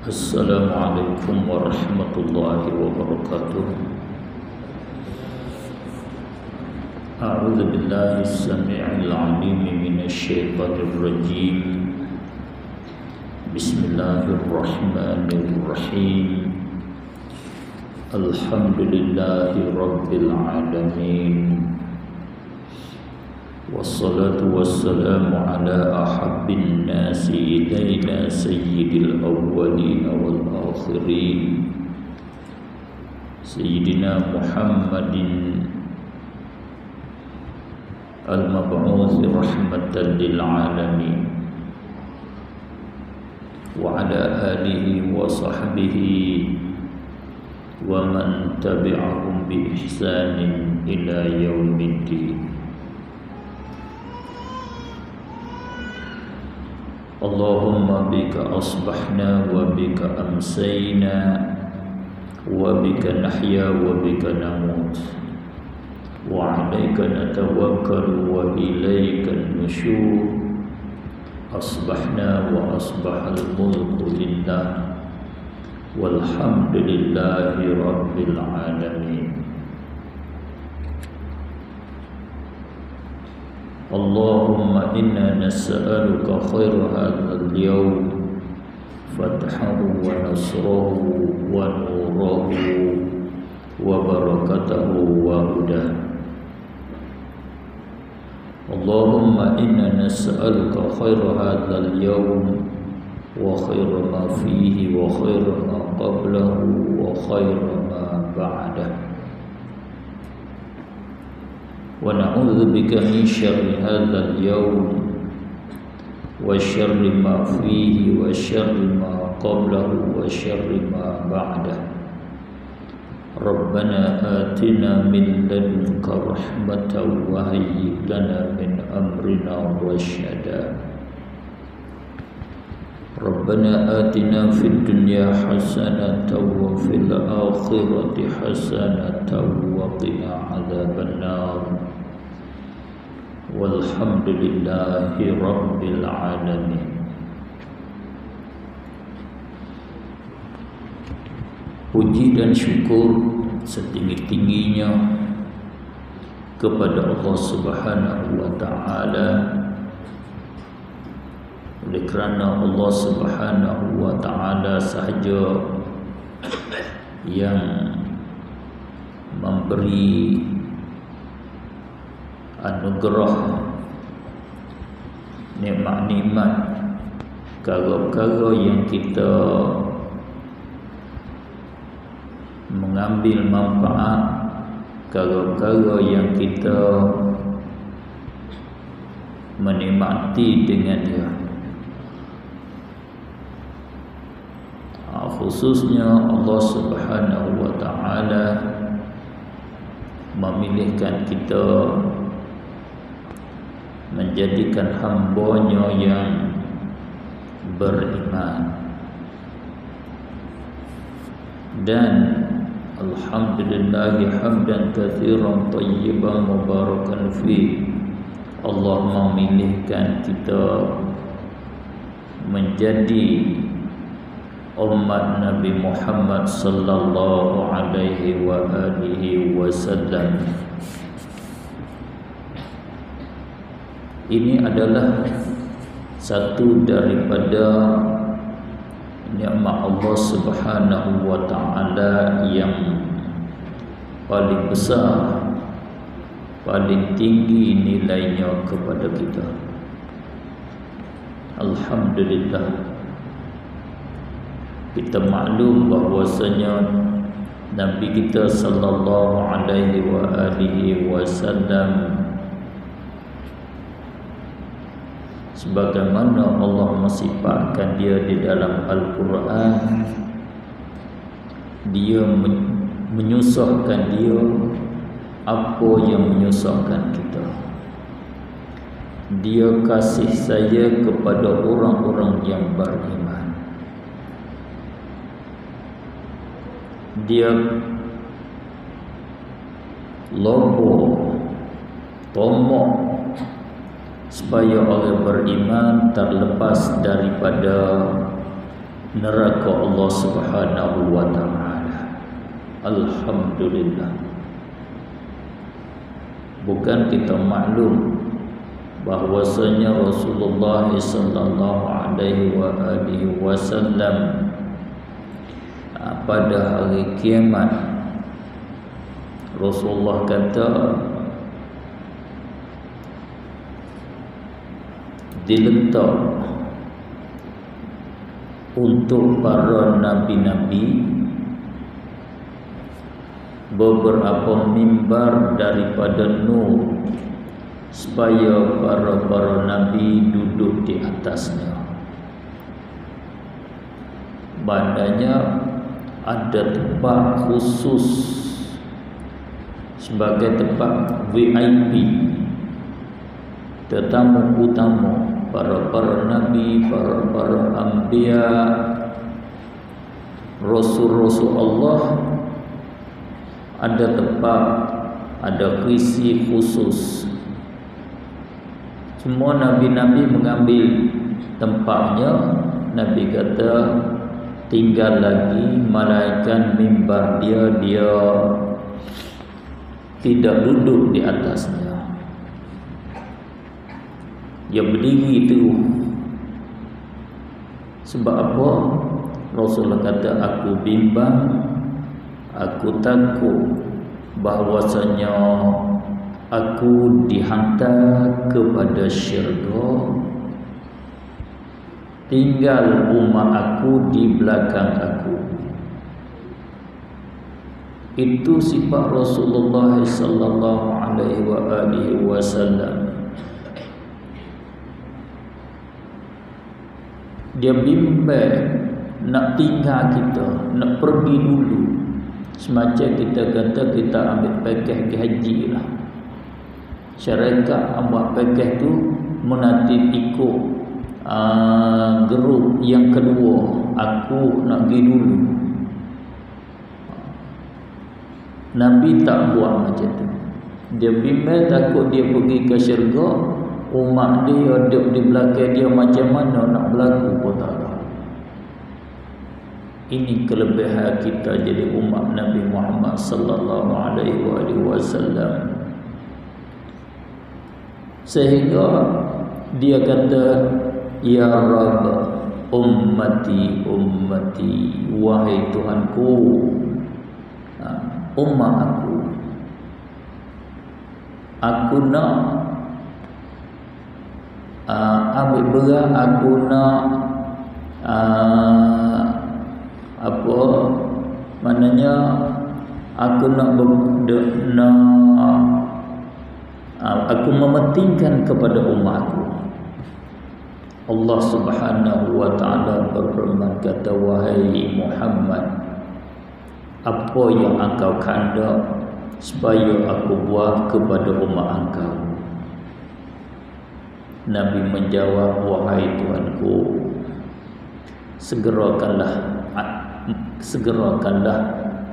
Assalamualaikum warahmatullahi wabarakatuh. A'udzu billahi as-sami'il 'alim minasyaitonir rajim. Bismillahirrahmanirrahim. Alhamdulillahi rabbil alamin. Wassalatu wassalamu ala ahabbin nasi ilayna sayyidil awwalin wal akhirin Sayyidina Muhammadin al-mab'uth rahmatan lil alamin wa ala alihi wa sahbihi wa man tabi'ahum bi ihsanin ila yaumiddin. Allahumma bika asbahna wa bika amsayna wa bika nahya wa bika namut wa alayka natawakkalu wa ilayka nusyur. Asbahna wa asbahal mulku lillah walhamdulillahi rabbil alamin. Allahumma inna nas'aluka khaira hadzal yawm fathahu wa nasrahu wa nurahu wa barakatahu wa hudahu. Allahumma inna nas'aluka khaira hadzal yawm wa khaira ma fihi wa khaira ma qablahu wa khaira ma ba'dahu. Wa na'udzu bika min syarri hadzal yawm wa syarri ma fihi wa syarri ma qablahu wa syarri ma ba'dahu. Rabbana atina min ladunka rahmatan wa hayyi lana min amrina rasyada. Rabbana atina fid dunya hasanatan wa fil akhirati hasanatan wa qina adzaban nar. Walhamdulillahi rabbil alamin. Puji dan syukur setinggi-tingginya kepada Allah Subhanahu wa taala, oleh kerana Allah Subhanahu wa taala sahaja yang memberi anugerah nikmat-nikmat, perkara-perkara yang kita mengambil manfaat, perkara-perkara yang kita menikmati dengan dia. Khususnya Allah Subhanahu wa taala memilihkan kita menjadikan hamba-Nya yang beriman. Dan alhamdulillah hamdan katsiran thayyiban mubarakan fi. Allah memilihkan kita menjadi umat Nabi Muhammad sallallahu alaihi wa alihi wasallam. Ini adalah satu daripada nikmat Allah Subhanahu wa taala yang paling besar, paling tinggi nilainya kepada kita. Alhamdulillah. Kita maklum bahwasanya Nabi kita sallallahu alaihi wa alihi wasallam, sebagaimana Allah mensifatkan dia di dalam Al-Quran, dia menyusahkan dia apa yang menyusahkan kita. Dia kasih sayang kepada orang-orang yang beriman. Dia lobo, tomok supaya orang beriman terlepas daripada neraka Allah Subhanahu wa taala. Alhamdulillah. Bukan kita maklum bahwasanya Rasulullah sallallahu alaihi wasallam pada hari kiamat Rasulullah kata diletak untuk para nabi-nabi beberapa mimbar daripada nur supaya para nabi duduk di atasnya. Maknanya ada tempat khusus sebagai tempat VIP, tetamu utama para nabi, para anbiya, rasul-rasul Allah. Ada tempat, ada kursi khusus. Semua nabi-nabi mengambil tempatnya. Nabi kata tinggal lagi malaikat mimbar dia tidak duduk di atasnya, dia berdiri itu. Sebab apa? Rasulullah kata aku bimbang, aku takut bahwasanya aku dihantar kepada syurga, tinggal umat aku di belakang aku. Itu sifat Rasulullah sallallahu alaihi wasallam. Dia bimbang nak tinggal kita, nak pergi dulu. Semacam kita kata kita ambil pakej ke haji lah. Syarikat ambil pakej tu menanti ikut grup yang kedua. Aku nak pergi dulu. Nabi tak buat macam tu. Dia bimbang takut dia pergi ke syurga, umat dia duduk di belakang dia macam mana nak berlaku pun tak tahu. Ini kelebihan kita jadi umat Nabi Muhammad sallallahu alaihi wasallam. Sehingga dia kata, ya Rabb, ummati ummati, wahai Tuhanku, umat aku nak ambil berat, aku nak apa maknanya, aku nak aku mementingkan kepada umatku. Allah Subhanahu wa taala berfirman, kata, wahai Muhammad, apa yang engkau kehendak supaya aku buat kepada umat engkau? Nabi menjawab, wahai Tuhanku, segerakanlah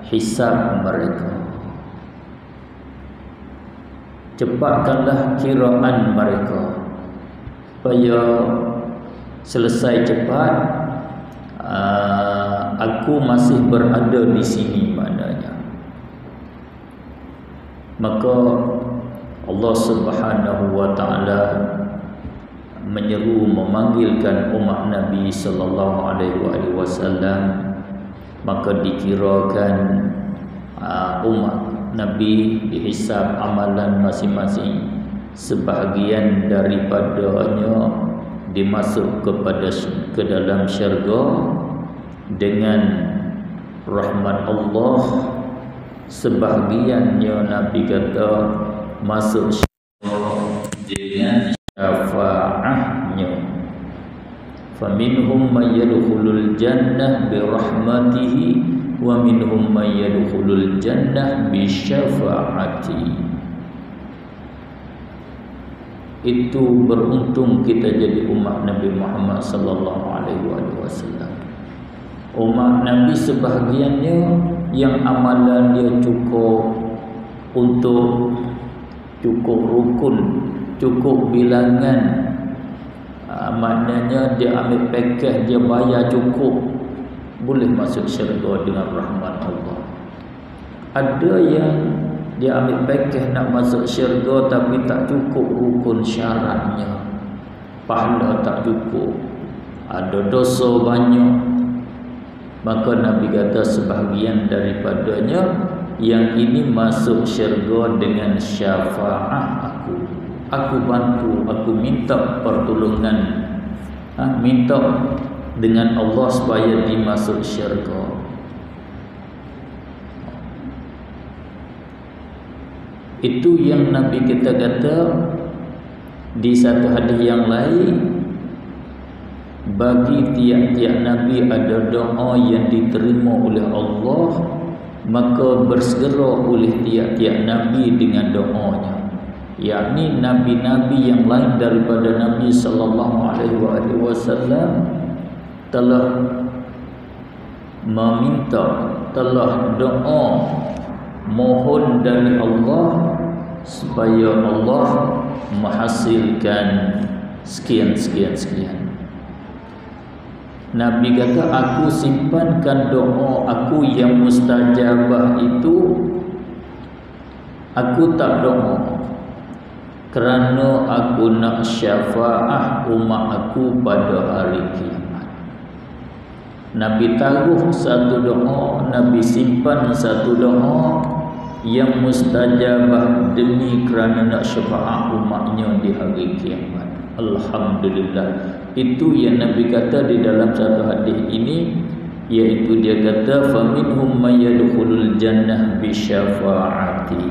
hisab mereka, cepatkanlah kiraan mereka supaya selesai cepat. Aku masih berada di sini maknanya. Maka Allah Subhanahu wa taala menyeru, memanggilkan umat Nabi sallallahu alaihi wasallam. Maka dikirakan umat Nabi dihisab amalan masing-masing. Sebahagian daripadanya dimasuk ke dalam syurga dengan rahmat Allah. Sebahagiannya Nabi kata masuk syurga dengan syafaatnya. Faminhum may yadkhulul jannah bi rahmatihi wa minhum may yadkhulul jannah bi syafaati. Itu beruntung kita jadi umat Nabi Muhammad sallallahu alaihi wasallam. Umat Nabi sebahagiannya yang amalan dia cukup untuk cukup rukun, cukup bilangan. Maknanya dia ambil pakej, dia bayar cukup boleh masuk syurga dengan rahmat Allah. Ada yang dia ambil package nak masuk syurga tapi tak cukup rukun syaratnya, pahala tak cukup, ada dosa banyak, maka Nabi kata sebahagian daripadanya yang ini masuk syurga dengan syafaat aku bantu, aku minta pertolongan, minta dengan Allah supaya dimasuk syurga. Itu yang Nabi kita kata di satu hadis yang lain, bagi tiap-tiap Nabi ada doa yang diterima oleh Allah, maka bersegera oleh tiap-tiap Nabi dengan doanya. Yakni Nabi-Nabi yang lain daripada Nabi SAW telah meminta, telah doa, mohon dari Allah supaya Allah menghasilkan sekian. Nabi kata, aku simpankan doa aku yang mustajabah itu, aku tak doa kerana aku nak syafaat umat aku pada hari kiamat. Nabi taruh satu doa, Nabi simpan satu doa yang mustajabah demi kerana nak syafaat umatnya di hari kiamat. Alhamdulillah. Itu yang Nabi kata di dalam satu hadis ini, iaitu dia kata faminhum may yadkhulul jannah bi syafaati.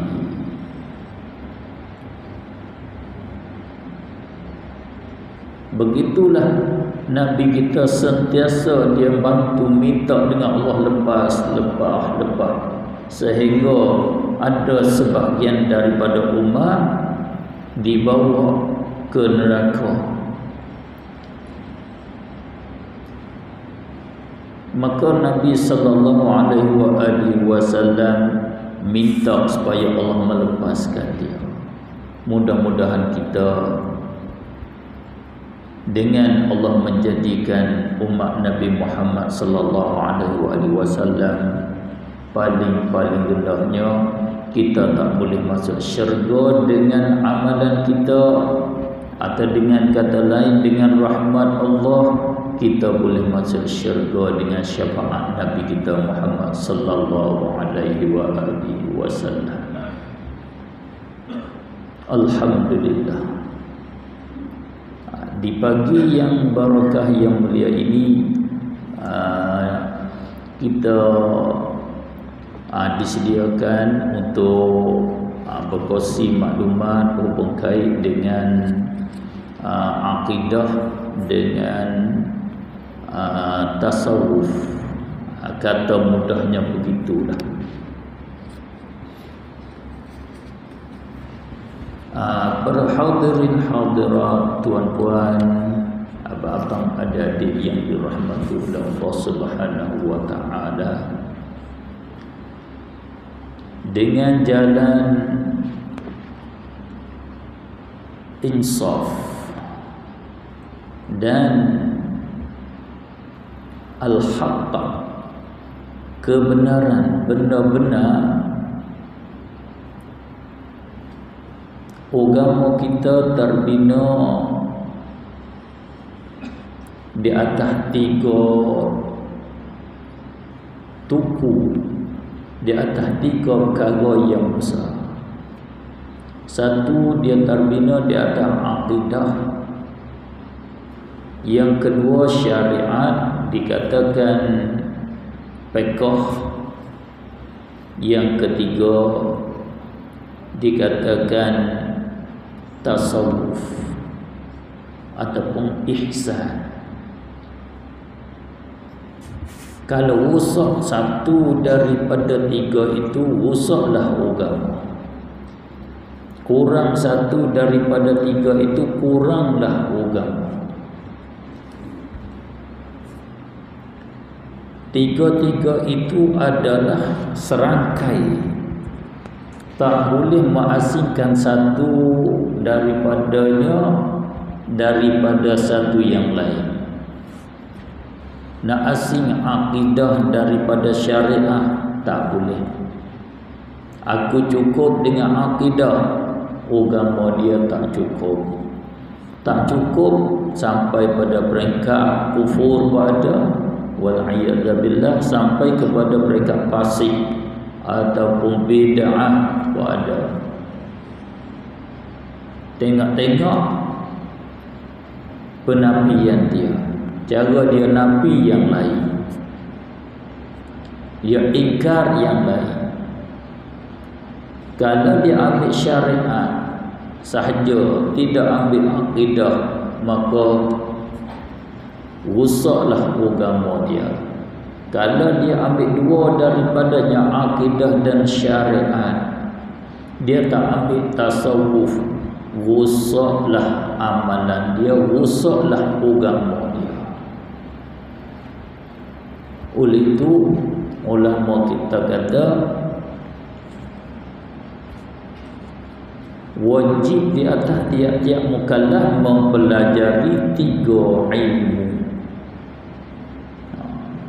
Begitulah Nabi kita sentiasa dia bantu minta dengan Allah lepas, sehingga ada sebahagian daripada umat dibawa ke neraka. Maka Nabi SAW minta supaya Allah melepaskan dia. Mudah-mudahan kita dengan Allah menjadikan umat Nabi Muhammad SAW paling rendahnya, kita tak boleh masuk syurga dengan amalan kita, atau dengan kata lain dengan rahmat Allah, kita boleh masuk syurga dengan syafaat Nabi kita Muhammad sallallahu alaihi wasallam. Alhamdulillah. Di pagi yang barakah yang mulia ini, kita disediakan untuk berkongsi maklumat berkait dengan akidah, dengan tasawuf. Kata mudahnya begitulah. Para hadirin hadirat, tuan-puan, abang-abang, adik-adik yang dirahmati oleh Allah Subhanahu wa taala, dengan jalan insaf dan al-haqq, kebenaran, benar-benar agama kita terbina di atas 3 tuku, di atas 3 perkara yang besar. Satu, dia terbina di atas akidah. Yang kedua, syariat, dikatakan fiqh. Yang ketiga, dikatakan tasawuf ataupun ihsan. Kalau rusak satu daripada 3 itu, rusaklah agama. Kurang satu daripada 3 itu, kuranglah agama. 3 itu adalah serangkai, tak boleh mengasingkan satu daripadanya daripada satu yang lain. nak asing akidah daripada syariah, tak boleh. Aku cukup dengan akidah, agama dia tak cukup. Tak cukup sampai pada peringkat kufur pada wal'iyadzabillah, sampai kepada peringkat fasik ataupun bid'ah pada. Tengok-tengok penafian dia, cara dia nafi yang lain, dia ingkar yang lain. Kalau dia ambil syariat sahaja, tidak ambil akidah, maka rusaklah agama dia. Kalau dia ambil dua daripadanya, akidah dan syariat, dia tak ambil tasawuf, rusaklah amalan dia, rusaklah agama dia. Oleh itu ulama kita kata wajib di atas tiap-tiap mukallaf mempelajari 3 ilmu.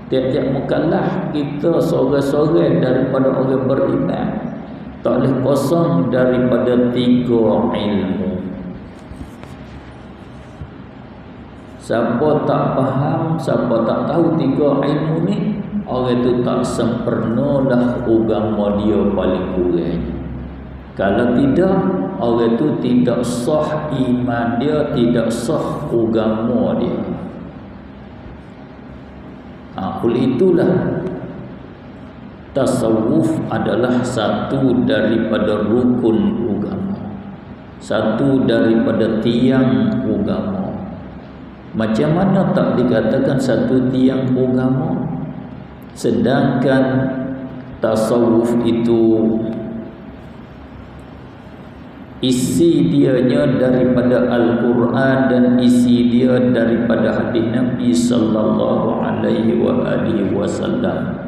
Tiap-tiap mukallaf kita seorang-seorang daripada orang beriman tak boleh kosong daripada 3 ilmu. Siapa tak faham, siapa tak tahu 3 ilmu ni, orang tu tak sempurnalah agama dia paling kurang. Kalau tidak, orang tu tidak sah iman dia, tidak sah agama dia. Oleh itulah tasawuf adalah satu daripada rukun agama, satu daripada tiang agama. Macam mana tak dikatakan satu tiang agama, sedangkan tasawuf itu isi dianya daripada Al-Quran dan isi dia daripada hadis Nabi sallallahu alaihi wasallam.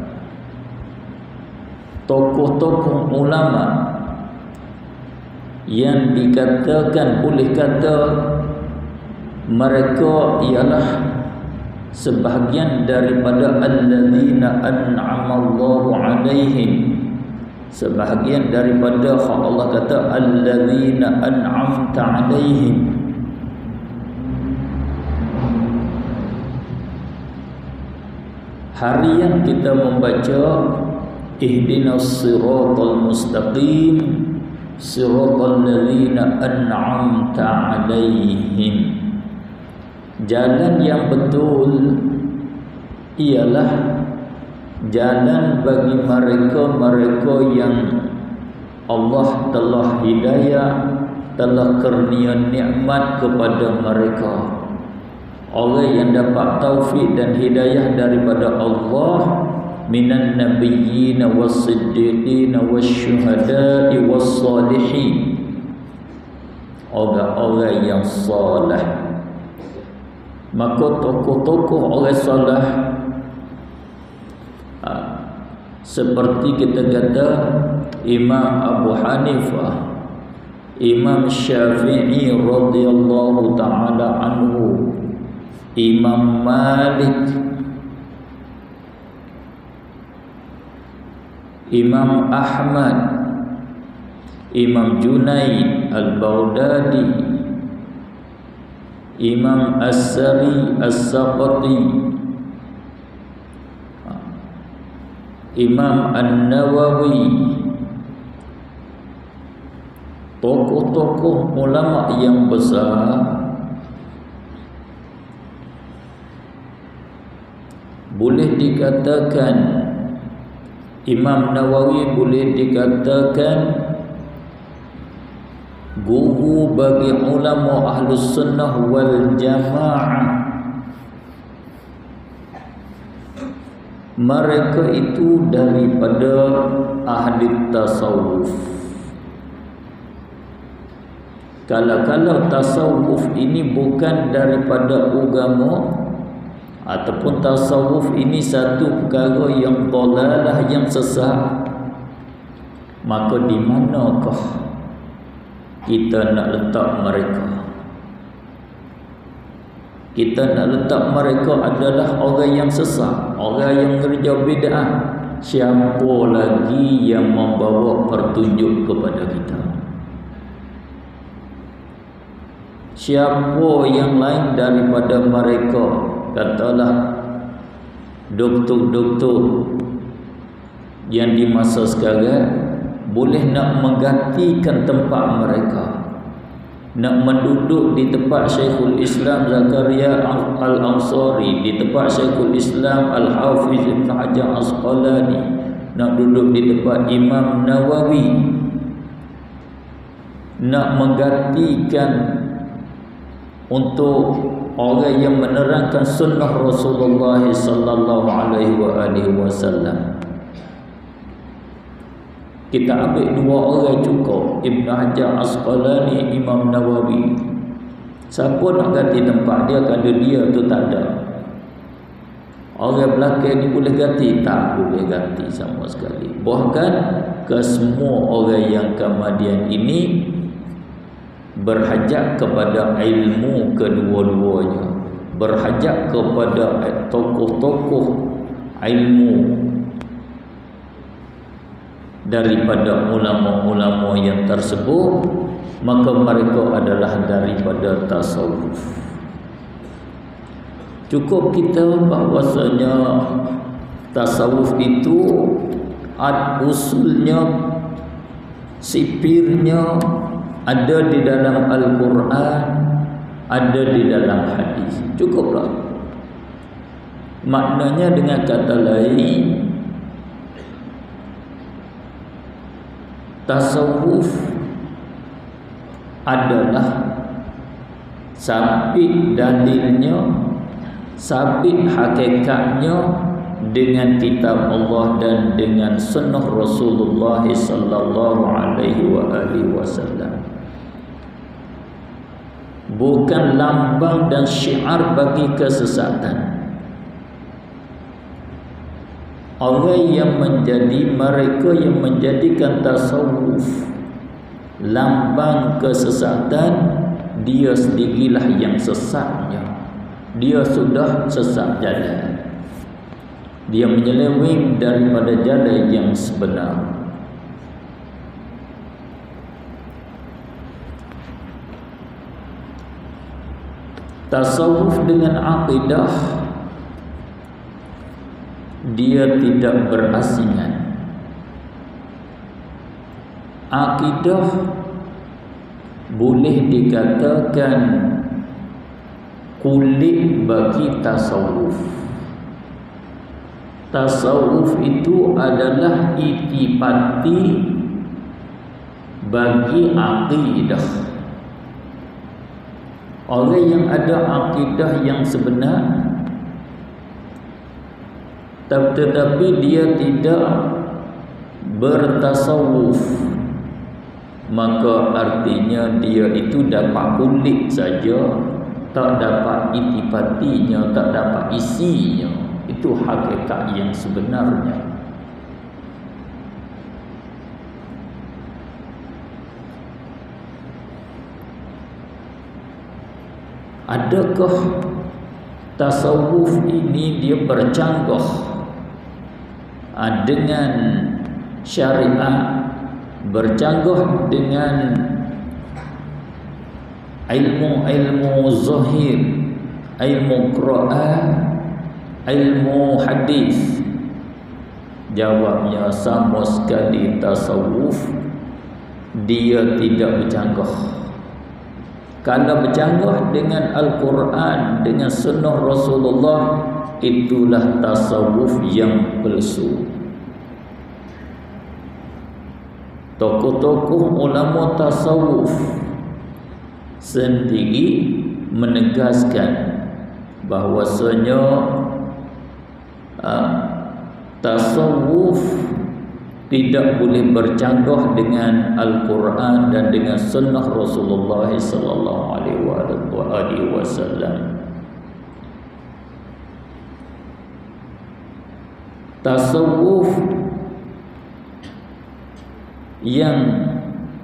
Tokoh-tokoh ulama yang dikatakan, boleh kata mereka ialah sebahagian daripada alladzina an'amallahu alaihim, sebahagian daripada Allah kata alladzina an'amta alaihim. Harian kita membaca ihdinas siratal mustaqim siratal ladzina an'amta alaihim. Jalan yang betul ialah jalan bagi mereka-mereka yang Allah telah hidayah, telah kurnia nikmat kepada mereka. Orang yang dapat taufik dan hidayah daripada Allah, minan nabiyyin was-siddiqin wasyuhada'i was-salihin, orang-orang yang saleh. Maka tokoh-tokoh orang saleh seperti kita kata Imam Abu Hanifah, Imam Syafi'i radhiyallahu ta'ala anhu, Imam Malik, Imam Ahmad, Imam Junaid Al-Baghdadi, Imam As-Sari As-Saqati, Imam An-Nawawi, tokoh-tokoh ulama yang besar boleh dikatakan, Imam Nawawi boleh dikatakan guru bagi ulama Ahlus Sunnah wal Jamaah. Mereka itu daripada ahli tasawuf. Kalau tasawuf ini bukan daripada agama, ataupun tasawuf ini satu perkara yang dalalah, yang sesat, maka di manakah kita nak letak mereka? Kita nak letak mereka adalah orang yang sesat, orang yang kerja bid'ah. Siapa lagi yang membawa petunjuk kepada kita? Siapa yang lain daripada mereka? Katalah doktor-doktor yang di masa sekarang boleh nak menggantikan tempat mereka, nak menduduk di tempat Syekhul Islam Zakaria Al-Ansari, di tempat Syekhul Islam Al-Hafiz Ibn Hajar Asqalani, nak duduk di tempat Imam Nawawi, nak menggantikan untuk orang yang menerangkan sunnah Rasulullah sallallahu alaihi wasallam. Kita ambil dua orang cukup, Ibn Hajar Asqalani, Imam Nawawi. Siapa nak ganti tempat dia kalau dia tu tak ada? Orang belakang ni boleh ganti? Tak boleh ganti sama sekali. Bahkan ke semua orang yang kemudian ini berhajat kepada ilmu kedua-duanya, berhajat kepada tokoh-tokoh ilmu daripada ulama-ulama yang tersebut, maka mereka adalah daripada tasawuf. Cukup kita bahwasanya tasawuf itu usulnya, sipirnya ada di dalam Al-Quran, ada di dalam hadis. Cukuplah. Maknanya dengan kata lain, tasawuf adalah sabit dalilnya, sabit hakikatnya dengan kitab Allah dan dengan sunnah Rasulullah sallallahu alaihi wasallam. Bukan lambang dan syiar bagi kesesatan. Orang yang mereka yang menjadikan tasawuf lambang kesesatan, dia sendirilah yang sesatnya. Dia sudah sesat jalan. Dia menyeleweng daripada jalan yang sebenar. Tasawuf dengan akidah, dia tidak berasingan. Akidah boleh dikatakan kulit bagi tasawuf. Tasawuf itu adalah itipati bagi akidah. Orang yang ada akidah yang sebenar, tetapi dia tidak bertasawuf, maka artinya dia itu dapat kulit saja, tak dapat itipatinya, tak dapat isinya. Itu hakikat yang sebenarnya. Adakah tasawuf ini dia bercanggah dengan syariat, bercanggah dengan ilmu zahir, ilmu Quran, ilmu hadis? Jawabnya sama sekali tasawuf dia tidak bercanggah. Kalau bercanggah dengan Al-Quran, dengan sunnah Rasulullah, itulah tasawuf yang palsu. Tokoh-tokoh ulama tasawuf sendiri menegaskan bahwasanya tasawuf tidak boleh bercanggah dengan Al-Quran dan dengan sunnah Rasulullah sallallahu alaihi wasallam. Tasawuf yang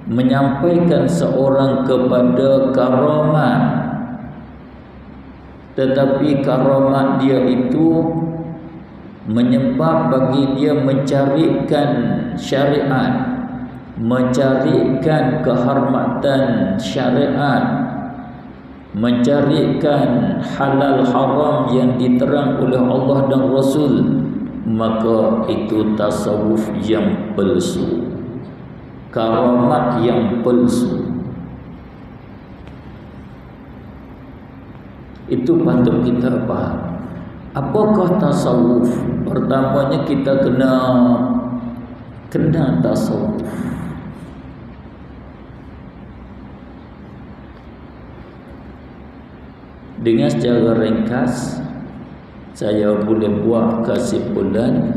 menyampaikan seorang kepada karamat, tetapi karamat dia itu menyebab bagi dia mencarikan syariat, mencarikan kehormatan syariat, mencarikan halal haram yang diterang oleh Allah dan Rasul, maka itu tasawuf yang palsu, karamat yang palsu. Itu patut kita faham. Apakah tasawuf? Pertamanya kita kena tasawuf. Dengan secara ringkas saya boleh buat kesimpulan,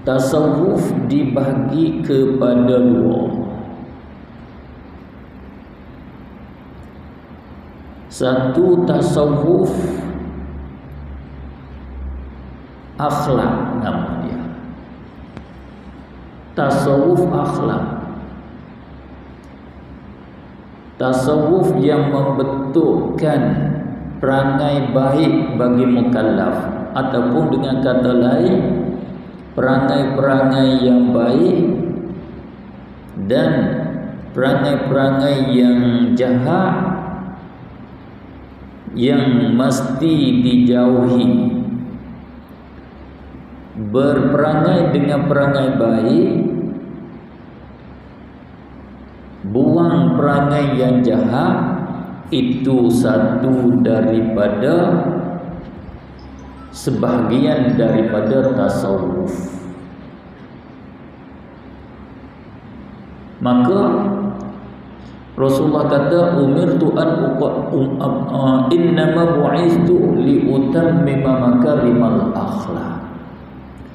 tasawuf dibagi kepada dua. Satu, tasawuf akhlak nama dia. Tasawuf akhlak. Tasawuf yang membentukkan perangai baik bagi mukallaf, ataupun dengan kata lain, perangai-perangai yang baik dan perangai-perangai yang jahat yang mesti dijauhi. Berperangai dengan perangai baik, buang perangai yang jahat, itu satu daripada sebahagian daripada tasawuf. Maka Rasulullah kata, umirtu an innama bu'ithtu li utammima makarimal akhlak.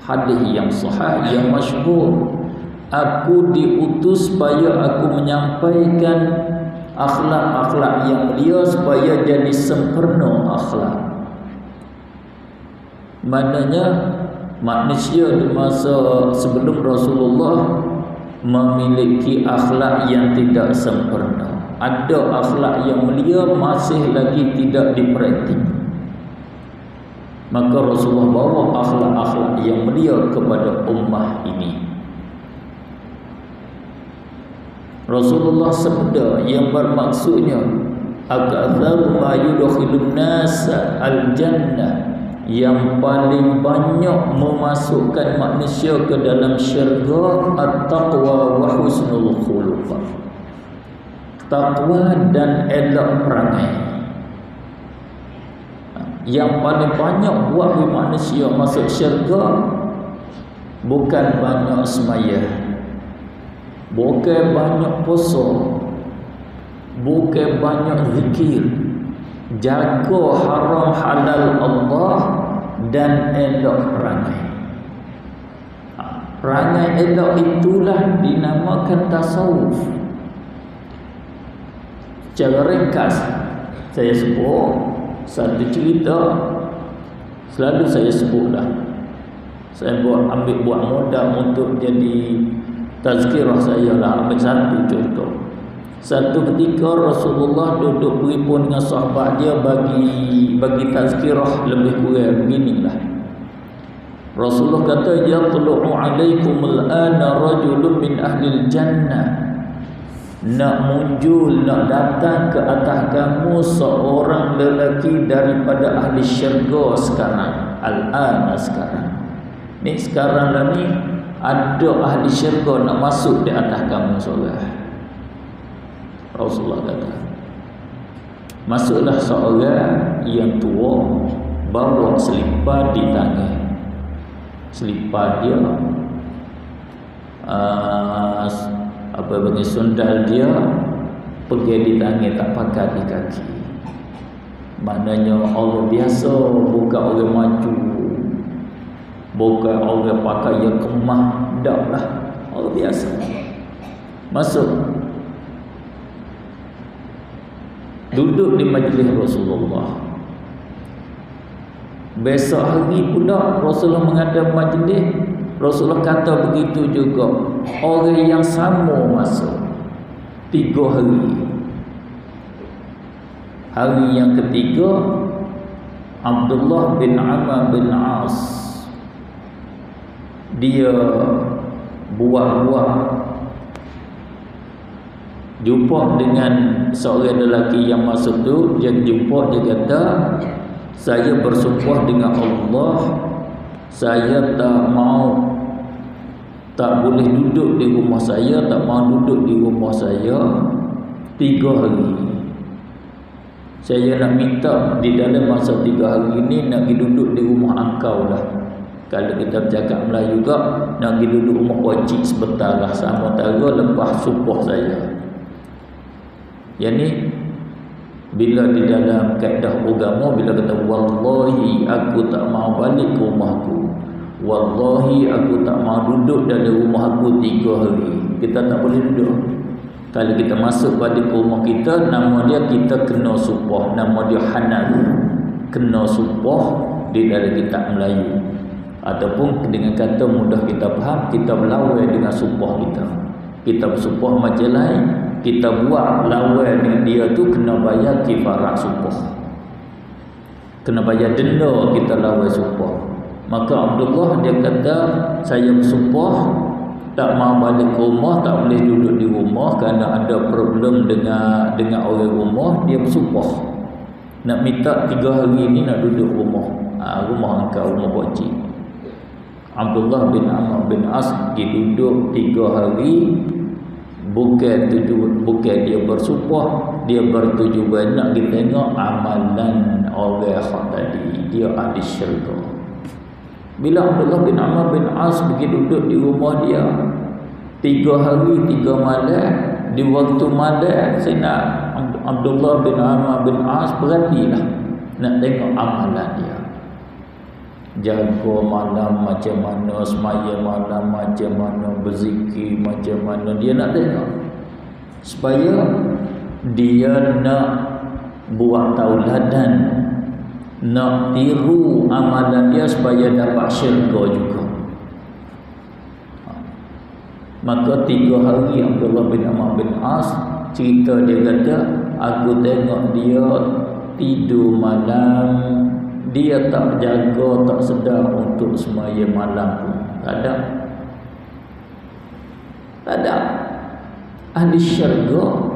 Hadis yang sahih, yang masyhur. Aku diutus supaya aku menyampaikan akhlak-akhlak yang mulia, supaya jadi sempurna akhlak. Maknanya manusia di masa sebelum Rasulullah memiliki akhlak yang tidak sempurna. Ada akhlak yang mulia masih lagi tidak dipraktik. Maka Rasulullah bawa akhlak-akhlak yang mulia kepada ummah ini. Rasulullah sabda yang bermaksudnya, akatharu ma yudkhilun nas al-jannah, yang paling banyak memasukkan manusia ke dalam syurga, at-taqwa wa husnul khuluq. Takwa dan elok perangai. Yang paling banyak buat manusia masuk syurga bukan banyak sembahyang, bukan banyak puasa, bukan banyak zikir, jaga haram halal Allah, dan elok perangai. Perangai elok itulah dinamakan tasawuf. Secara ringkas saya sebut satu cerita, selalu saya sebutlah. Saya ambil modal untuk jadi tazkirah saya lah. Ambil satu contoh. Satu ketika Rasulullah duduk berhimpun dengan sahabat dia bagi tazkirah lebih kurang beginilah. Rasulullah kata, yatlu'u alaikumul ana rajulun min ahlil jannah. Nak muncul, nak datang ke atas kamu seorang lelaki daripada ahli syurga sekarang. Al-ana sekarang. Ni sekarang lah ni ada ahli syurga nak masuk di atas kamu seorang. Rasulullah kata, masuklah seorang yang tua, bawa selipar di tangan. Selipar dia bagi sundal dia pergi di tangan, tak pakai di kaki. Maknanya orang biasa, bukan orang maju, bukan orang pakai yang kemah, tak lah, orang biasa masuk, duduk di majlis Rasulullah. Besok hari pula Rasulullah menghadap majlis, Rasulullah kata begitu juga. Orang yang sama masuk 3 hari. Hari yang ketiga, Abdullah bin Amr bin As, dia buat-buat jumpa dengan seorang lelaki yang masuk tu. Dia jumpa, dia kata, saya bersumpah dengan Allah, saya tak boleh duduk di rumah saya, tak mau duduk di rumah saya 3 hari. Saya nak minta di dalam masa 3 hari ini nak pergi duduk di rumah engkau lah. Kalau kita bercakap Melayu juga, nak pergi duduk rumah wajib sebentar lah, sementara lepas sumpah saya. Yang ni bila di dalam kaedah agama, bila kata wallahi aku tak mau balik ke rumahku, wallahi aku tak mau duduk dalam rumah aku 3 hari, kita tak boleh duduk. Kalau kita masuk balik ke rumah kita, nama dia kita kena sumpah, nama dia hanal, kena sumpah di dalam kitab Melayu. Ataupun dengan kata mudah kita faham, kita berlawan dengan sumpah kita. Kita bersumpah macam lain, kita buat lawan dengan dia tu kena bayar kifarat sumpah, kena bayar denda kita lawan sumpah. Maka Abdullah dia kata, saya bersumpah tak mau balik ke rumah, tak boleh duduk di rumah kerana ada problem dengan orang rumah. Dia bersumpah nak minta 3 hari ni nak duduk rumah, rumah engkau, rumah pakcik. Abdullah bin Amr bin As duduk 3 hari. Bukan dia bersumpah, dia bertujuan nak kita tengok amalan orang tadi, dia ahli syurga. Bila Abdullah bin Amr bin As pergi duduk di rumah dia 3 hari 3 malam, di waktu malam saya nak Abdullah bin Amr bin As perhatilah, nak tengok amalan dia. Jaga malam macam mana, semaya malam macam mana, berzikir macam mana, dia nak tengok supaya dia nak buat tauladan, nak tiru amalan dia supaya dapat syurga juga. Maka 3 hari Abdullah bin Amr bin As cerita, dia kata aku tengok dia tidur malam, dia tak jaga, tak sedar untuk semaya malam pun. Tak ada ahli syurga.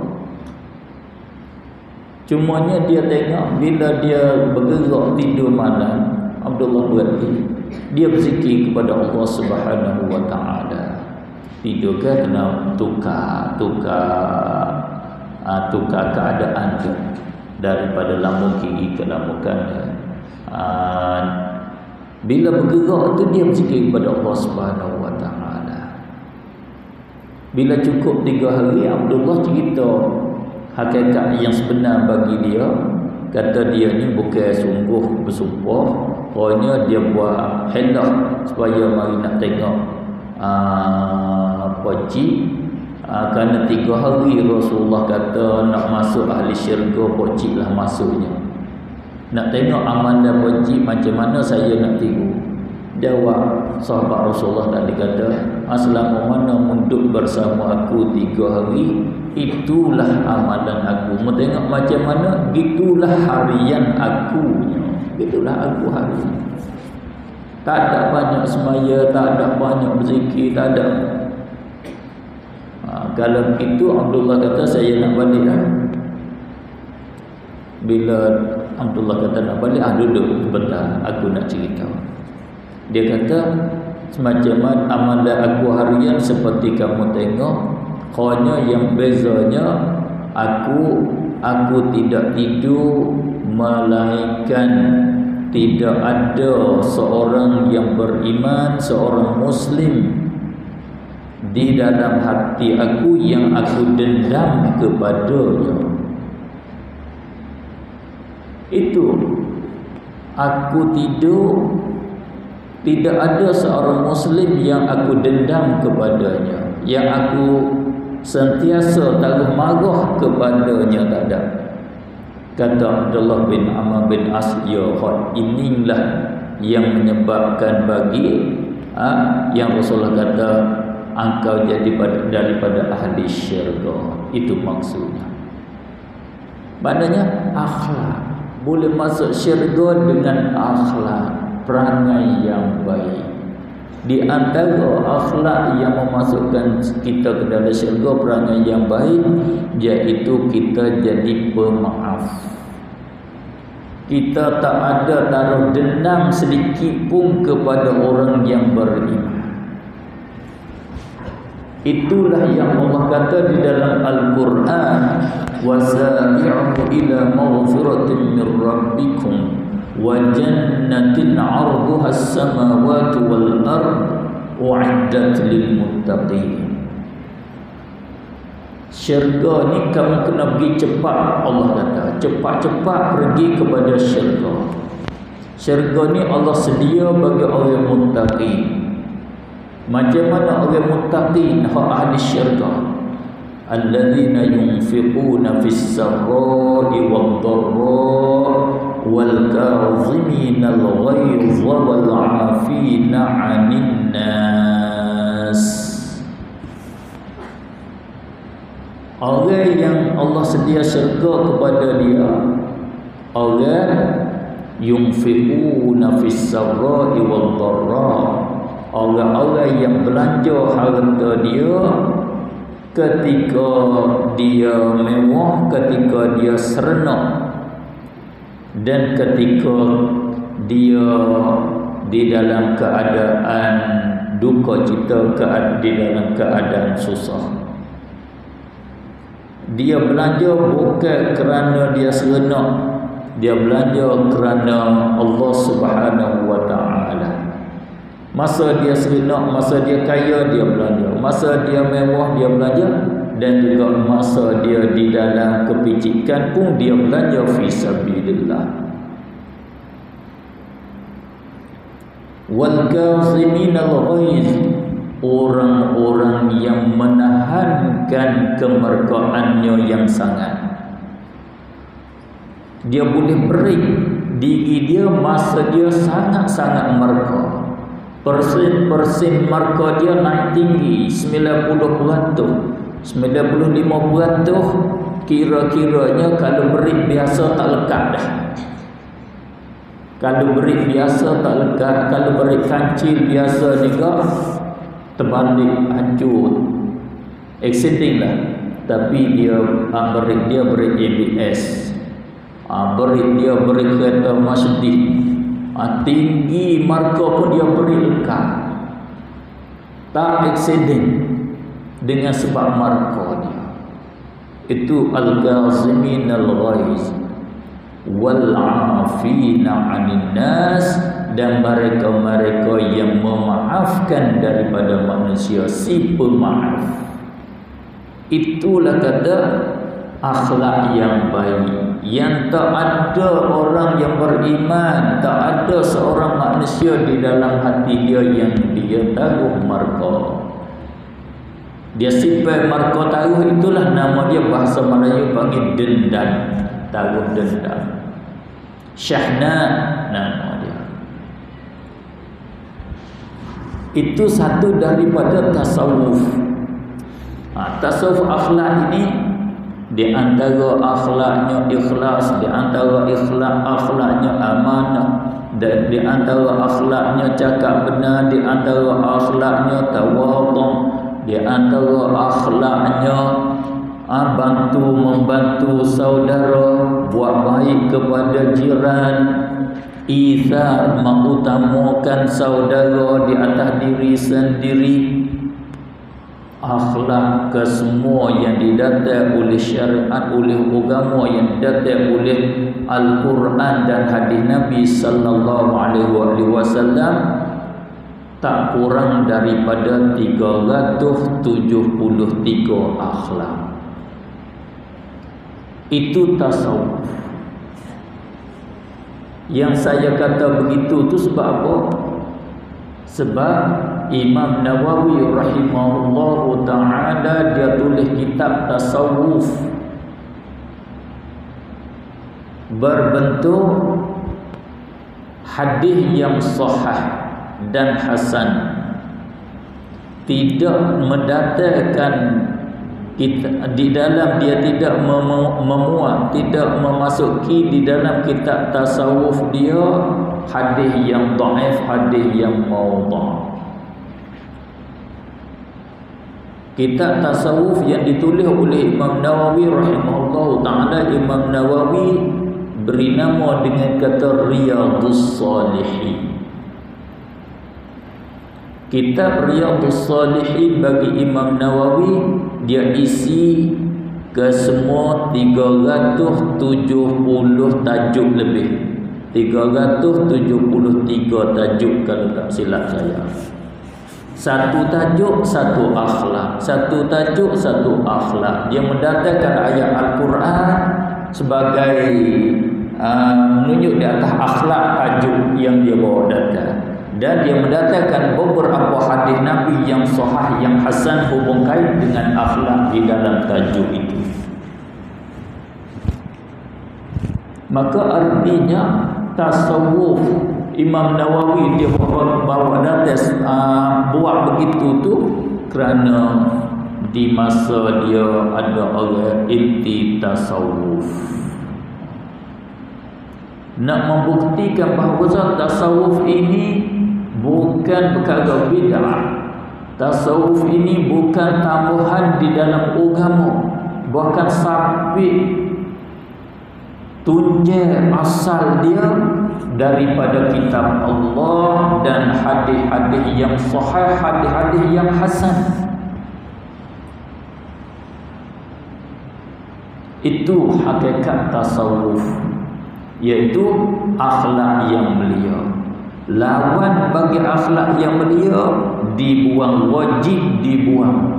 Cumanya dia tengok bila dia bergerak tidur malam, Abdullah berhenti, dia berzikir kepada Allah Subhanahu wa taala. Tidur ke kena tukar keadaan tu, daripada lambung kiri ke lambung kanan. Bila bergerak tu dia berzikir kepada Allah Subhanahu wa taala. Bila cukup 3 hari, Abdullah cerita hakikat yang sebenar bagi dia. Kata dia ni bukan sungguh bersumpah, pokoknya dia buat hendak supaya mari nak tengok pakcik. Kerana 3 hari Rasulullah kata nak masuk ahli syurga, pakcik lah masuknya. Nak tengok amalan pakcik macam mana, saya nak tiru. Jawab sahabat Rasulullah tadi, kata selama mana munduk bersama aku 3 hari, itulah amalan aku. Mau tengok macam mana, gitulah harian akunya, gitulah aku hari. Tak ada banyak semaya, tak ada banyak berzikir, tak ada. Kalau begitu Abdullah kata saya nak balik lah. Bila Abdullah kata nak balik, duduk sebentar, aku nak cerita. Dia kata semacam amalan aku harian seperti kamu tengok, hanya yang bezanya aku tidak tidur, melainkan tidak ada seorang yang beriman, seorang muslim di dalam hati aku yang aku dendam kepadanya. Itu aku tidur, tidak ada seorang muslim yang aku dendam kepadanya, yang aku sentiasa taruh marah kepadanya, tak ada. Kata Abdullah bin Amr bin As, inilah yang menyebabkan bagi yang Rasulullah kata engkau jadi daripada ahli syurga. Itu maksudnya. Maknanya akhlak. Boleh masuk syurga dengan akhlak, perangai yang baik. Di antara akhlak yang memasukkan kita ke dalam syurga, perangai yang baik, iaitu kita jadi pemaaf. Kita tak ada taruh dendam sedikit pun kepada orang yang beriman. Itulah yang Allah kata di dalam Al-Quran, وَسَارِعُوا إِلَى مَغْفِرَةٍ مِّن رَّبِّكُمْ وَجَنَّةٍ عَرْضُهَا السَّمَاوَاتُ وَالْأَرْضُ أُعِدَّتْ لِلْمُتَّقِينَ. Syurga ni kamu kena pergi cepat. Allah kata cepat-cepat pergi kepada syurga. Syurga ni Allah sedia bagi orang muttaqi. Macam mana orang muttaqin, hak ahli syurga? Alladzina yunfiquna fis sarra'i wad dharra'i wal kadhimina al ghaidha wal 'afina 'anil nas. Orang yang Allah sedia syurga kepada dia, orang yunfiquna fis sarra'i wad dharra'i, orang-orang yang belanja harta dia ketika dia mewah, ketika dia serenok, dan ketika dia di dalam keadaan duka cita, di dalam keadaan susah. Dia belanja bukan kerana dia serenok, dia belanja kerana Allah Subhanahu wa ta'ala. Masa dia serenok, masa dia kaya, dia belanja. Masa dia mewah, dia belanja. Dan juga masa dia di dalam kepicikan pun dia belanja fi sabilillah. Wal kaziminal ghaiz, orang-orang yang menahankan kemurkaannya yang sangat. Dia boleh break diri dia masa dia sangat-sangat murka. Persen markah dia naik tinggi 90%, 95%. Kira-kiranya kalau berit biasa tak lekat dah. Kalau berit biasa tak lekat, kalau berit kancil biasa juga terbalik, hancur, exciting lah. Tapi dia berit dia berit ABS, berit dia berit kereta Mercedes. Tinggi markah pun dia beri lekat, tak accident dengan sebab markah dia. Itu al-kazimin al-ghaiz wal 'afina 'anil nas, dan mereka-mereka yang memaafkan daripada manusia, si pemaaf. Itulah kata akhlak yang baik. Yang tak ada orang yang beriman, tak ada seorang manusia di dalam hati dia yang dia taruh markah. Dia simpan markah taruh, itulah nama dia, bahasa Melayu panggil dendam, taruh dendam. Syahna nama dia. Itu satu daripada tasawuf. Tasawuf akhlak ini, di antara akhlaknya ikhlas, di antara akhlaknya amanah, dan di antara akhlaknya cakap benar, di antara akhlaknya tawadhu, di antara akhlaknya membantu saudara, buat baik kepada jiran, izar, mengutamakan saudara di atas diri sendiri. Akhlak kesemua yang didatang oleh syariat, oleh agama, yang didatang oleh Al-Quran dan hadis Nabi sallallahu alaihi wasallam, tak kurang daripada 373 akhlak. Itu tasawuf. Yang saya kata begitu tu sebab apa? Sebab Imam Nawawi rahimahullahu ta'ala dia tulis kitab tasawuf berbentuk hadis yang sahih dan hasan, tidak mendatangkan di dalam dia tidak memuat, tidak memasuki di dalam kitab tasawuf dia hadis yang dhaif, hadis yang maudhu'. Kitab tasawuf yang ditulis oleh Imam Nawawi rahimahullah ta'ala, Imam Nawawi beri nama dengan kata Riyadhus Shalihin. Kitab Riyadhus Shalihin bagi Imam Nawawi, dia isi ke semua 370 tajuk lebih, 373 tajuk kalau tak silap saya. Satu tajuk, satu akhlak. Satu tajuk, satu akhlak. Dia mendatangkan ayat Al-Quran sebagai menunjuk di atas akhlak tajuk yang dia bawa datang. Dan dia mendatangkan beberapa hadis Nabi yang sahih, yang hasan, hubung kait dengan akhlak di dalam tajuk itu. Maka artinya tasawuf Imam Nawawi dia bawa datang buat begitu tu kerana di masa dia ada orang inti tasawuf. Nak membuktikan bahawa tasawuf ini bukan perkara bid'ah. Tasawuf ini bukan tambahan di dalam agama, bahkan sampai tunjang asal dia daripada kitab Allah dan hadis-hadis yang sahih, hadis-hadis yang hasan. Itu hakikat tasawuf, iaitu akhlak yang mulia. Lawan bagi akhlak yang mulia dibuang, wajib dibuang.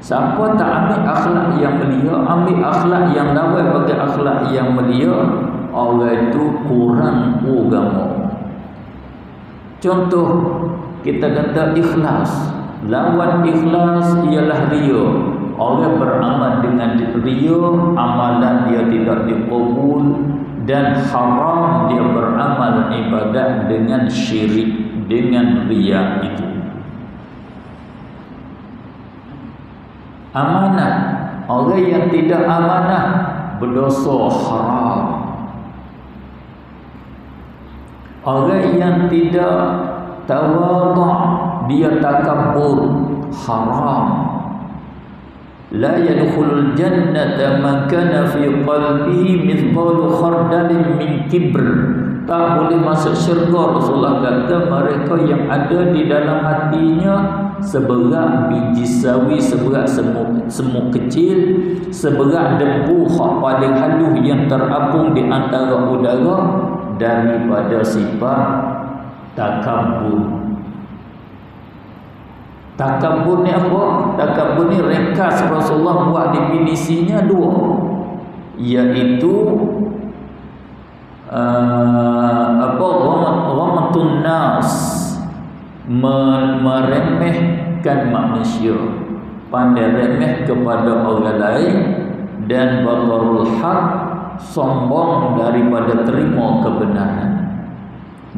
Siapa tak ambil akhlak yang mulia, ambil akhlak yang lawan bagi akhlak yang mulia, orang itu kurang agama. Contoh, kita kata ikhlas. Lawan ikhlas ialah riya. Orang beramal dengan riya, amalan dia tidak dikabul, dan haram dia beramal ibadat dengan syirik, dengan riya itu. Amanah, orang yang tidak amanah berdosa haram. Orang yang tidak tawadhu' dia takabbur, haram. La yadkhulul jannata man kana fi qalbihi mithqalu khardalin min kibr. Tak boleh masuk syurga, Rasulullah kata, mereka yang ada di dalam hatinya seberat biji sawi, seberat semut kecil, seberat debu hak paling halus yang terapung di antara udara, daripada sifat takabur. Takabur ni apa? Takabur ni ringkas Rasulullah buat definisinya dua, iaitu ghamatun nas, meremehkan manusia, pandai remeh kepada orang lain, dan batarul haq, sombong daripada terima kebenaran.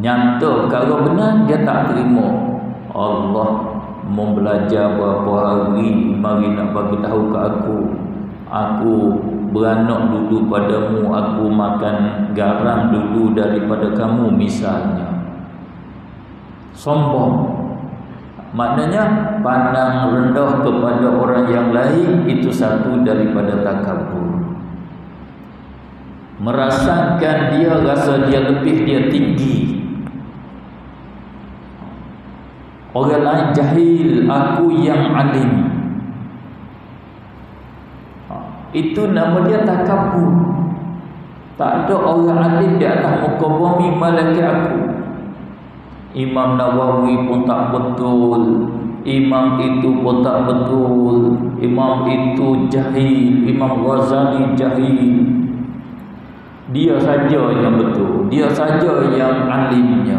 Nyata perkara benar dia tak terima. Allah mau belajar berapa hari, mari nak bagi tahu ke aku beranak dulu padamu, aku makan garam dulu daripada kamu misalnya. Sombong, maknanya pandang rendah kepada orang yang lain, itu satu daripada takabur. Merasakan dia, rasa dia lebih, dia tinggi. Orang lain jahil, aku yang alim. Itu nama dia takabur. Tak ada orang alim di atas muka bumi malaikat aku. Imam Nawawi pun tak betul, imam itu pun tak betul, imam itu jahil, Imam Ghazali jahil. Dia saja yang betul, dia saja yang alimnya.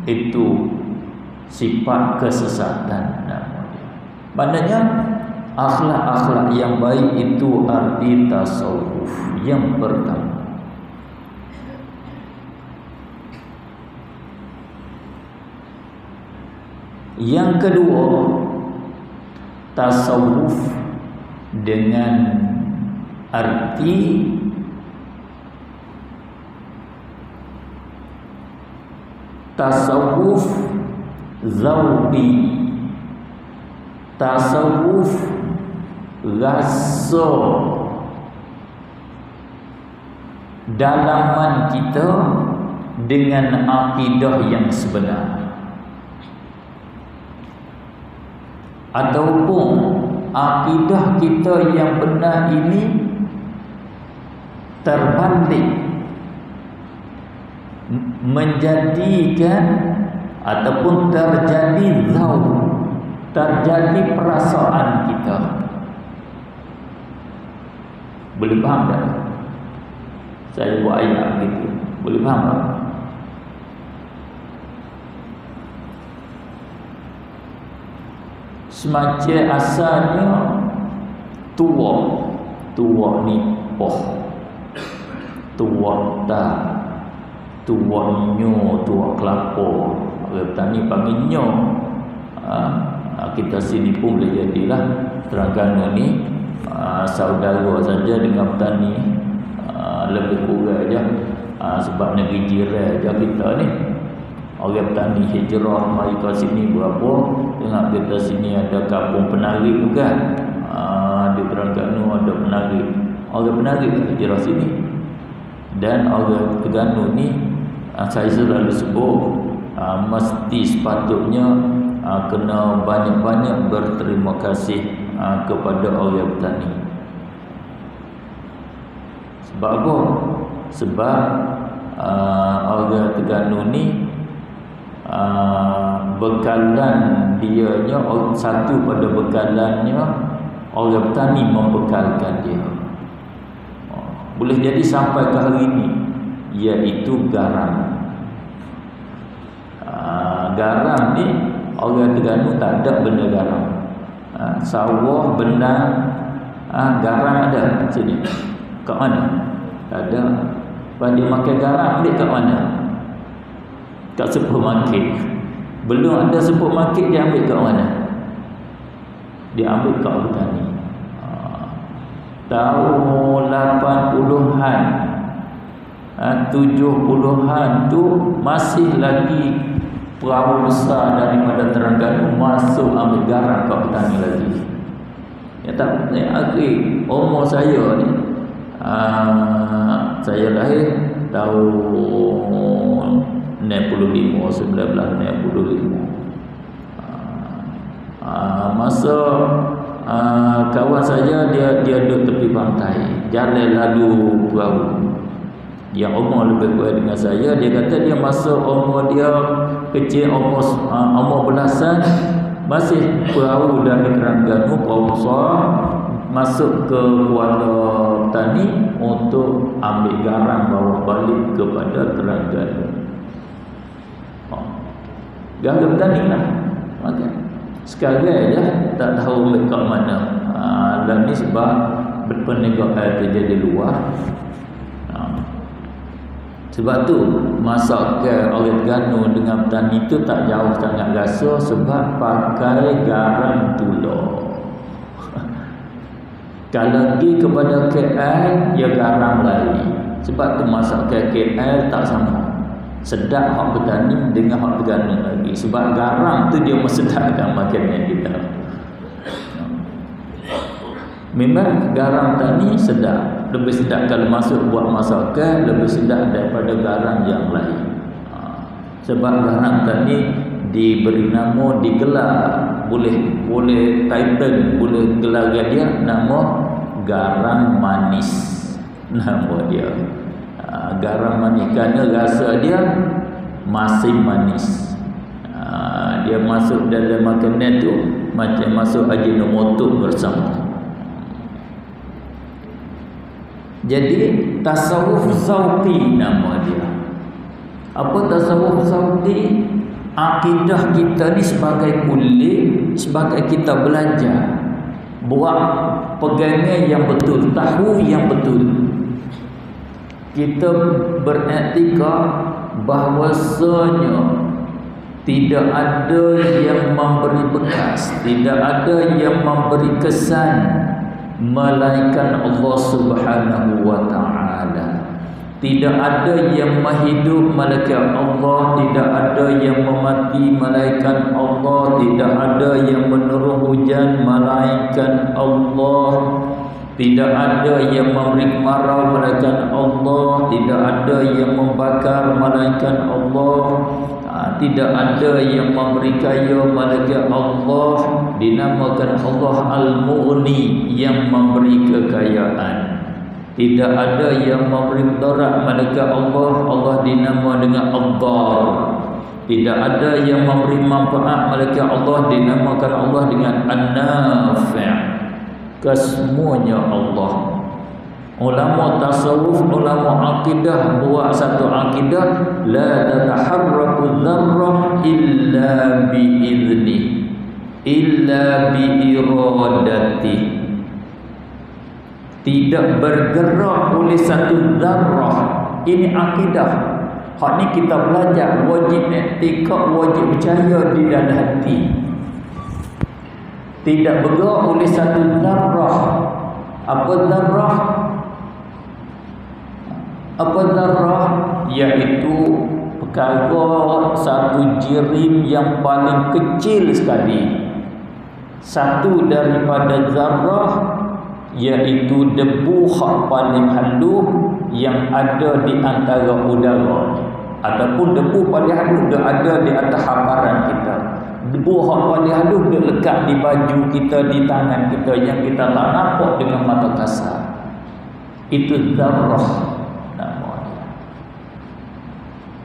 Itu sifat kesesatan namanya. Maknanya akhlak-akhlak yang baik itu arti tasawuf yang pertama. Yang kedua, tasawuf dengan arti tasawuf zauqi, tasawuf rasa dalaman kita dengan akidah yang sebenar, ataupun akidah kita yang benar ini terbalik menjadikan ataupun terjadi zauq, terjadi perasaan kita. Boleh faham tak? Saya buat ayat begitu. Boleh faham tak? Semacam asalnya tua ni poh, tua tak, tua nyo, tua kelapa. Orang petani panggil nyo. Kita sini pun boleh jadilah Terengganu ni saudara saja dengan petani, lebih kurang je, sebab negeri jiran je kita ni. Orang petani hijrah mari ke sini berapa, tengok kita sini ada kampung penari juga. Di Terengganu ada penari, orang penari hijrah sini. Dan orang Terengganu ni saya selalu sebut mesti sepatutnya kena banyak-banyak berterima kasih kepada orang petani. Sebab apa? Sebab orang Terengganu ni bekalan dianya, satu pada bekalannya orang petani membekalkan dia. Boleh jadi sampai ke hari ini, iaitu garam. Garam ni orang Terengganu tak ada benda garam. Sawah, benang, garam ada sini. Kat mana? Tak ada. Kalau dia makan garam, ambil kat mana? Kat supermarket. Belum ada supermarket, dia ambil kat mana? Dia ambil kat petani. Tahun 80-an, 70-an tu masih lagi perahu besar daripada Terengganu masuk ambil garam kat petani lagi. Ya tak, akhir umur saya ni, saya lahir tahun 1965. Masa kawan saya dia duduk tepi pantai, jalan lalu perahu. Yang umur lebih kurang dengan saya, dia kata dia masa umur dia kecil, umur belasan, masih perahu dari Terengganu, perahu besar, masuk ke Kuala Tani untuk ambil garam bawa balik kepada Terengganu. Garam petani lah. Okay. Sekarang je tak tahu ambil kat mana. Dan ni sebab berperniagaan terjadi luar. Sebab tu masakan orang Terengganu dengan petani tu tak jauh sangat rasa, sebab pakai garam tular. Kalau pergi kepada KL, ya garam lagi. Sebab tu masakan KL tak sama. Sedap hak petani dengan hak Terengganu lagi. Sebab garam tu dia mesedapkan makanan kita. Memang garam tani sedap, lebih sedap kalau masuk buat masakan, lebih sedap daripada garam yang lain. Sebab garam tani diberi nama, digelar, boleh title, boleh gelar dia nama garam manis. Nama dia garam manis kerana rasa dia masih manis. Dia masuk dalam makanan tu macam masuk ajinomoto bersama. Jadi tasawuf zauqi nama dia. Apa tasawuf zauqi? Akidah kita ni sebagai kulit, sebagai kita belajar, buat pegangan yang betul, tahu yang betul. Kita beriktikad bahawasanya tidak ada yang memberi bekas, tidak ada yang memberi kesan melainkan Allah Subhanahu wa taala. Tidak ada yang menghidup malaikat Allah, tidak ada yang memati malaikat Allah, tidak ada yang menurun hujan malaikat Allah, tidak ada yang memberi kemarau malaikat Allah, tidak ada yang membakar malaikat Allah, tidak ada yang memberi kaya malaikat Allah. Dinamakan Allah Al-Mughni, yang memberi kekayaan. Tidak ada yang memberi mudarat malaikat Allah, Allah dinama dengan Ad-Dar. Tidak ada yang memberi manfaat malaikat Allah, dinamakan Allah dengan An-Nafi'. Kesemuanya Allah. Ulama tasawuf, ulama akidah buat satu akidah, la tataharraku dzarrah illa biizni, illa biiradati. Tidak bergerak oleh satu zarrah. Ini akidah. Hak ni kita belajar, wajib i'tikad, wajib percaya di dalam hati. Tidak bergerak oleh satu zarrah. Apa zarrah? Apa zarrah? Iaitu perkara satu jirim yang paling kecil sekali. Satu daripada zarrah, iaitu debu hak paling halus yang ada di antara udara, ataupun debu paling halus dia ada di atas hamparan kita. Debu hak paling halus dia lekat di baju kita, di tangan kita, yang kita tak nampak dengan mata kasar. Itu zarrah namanya.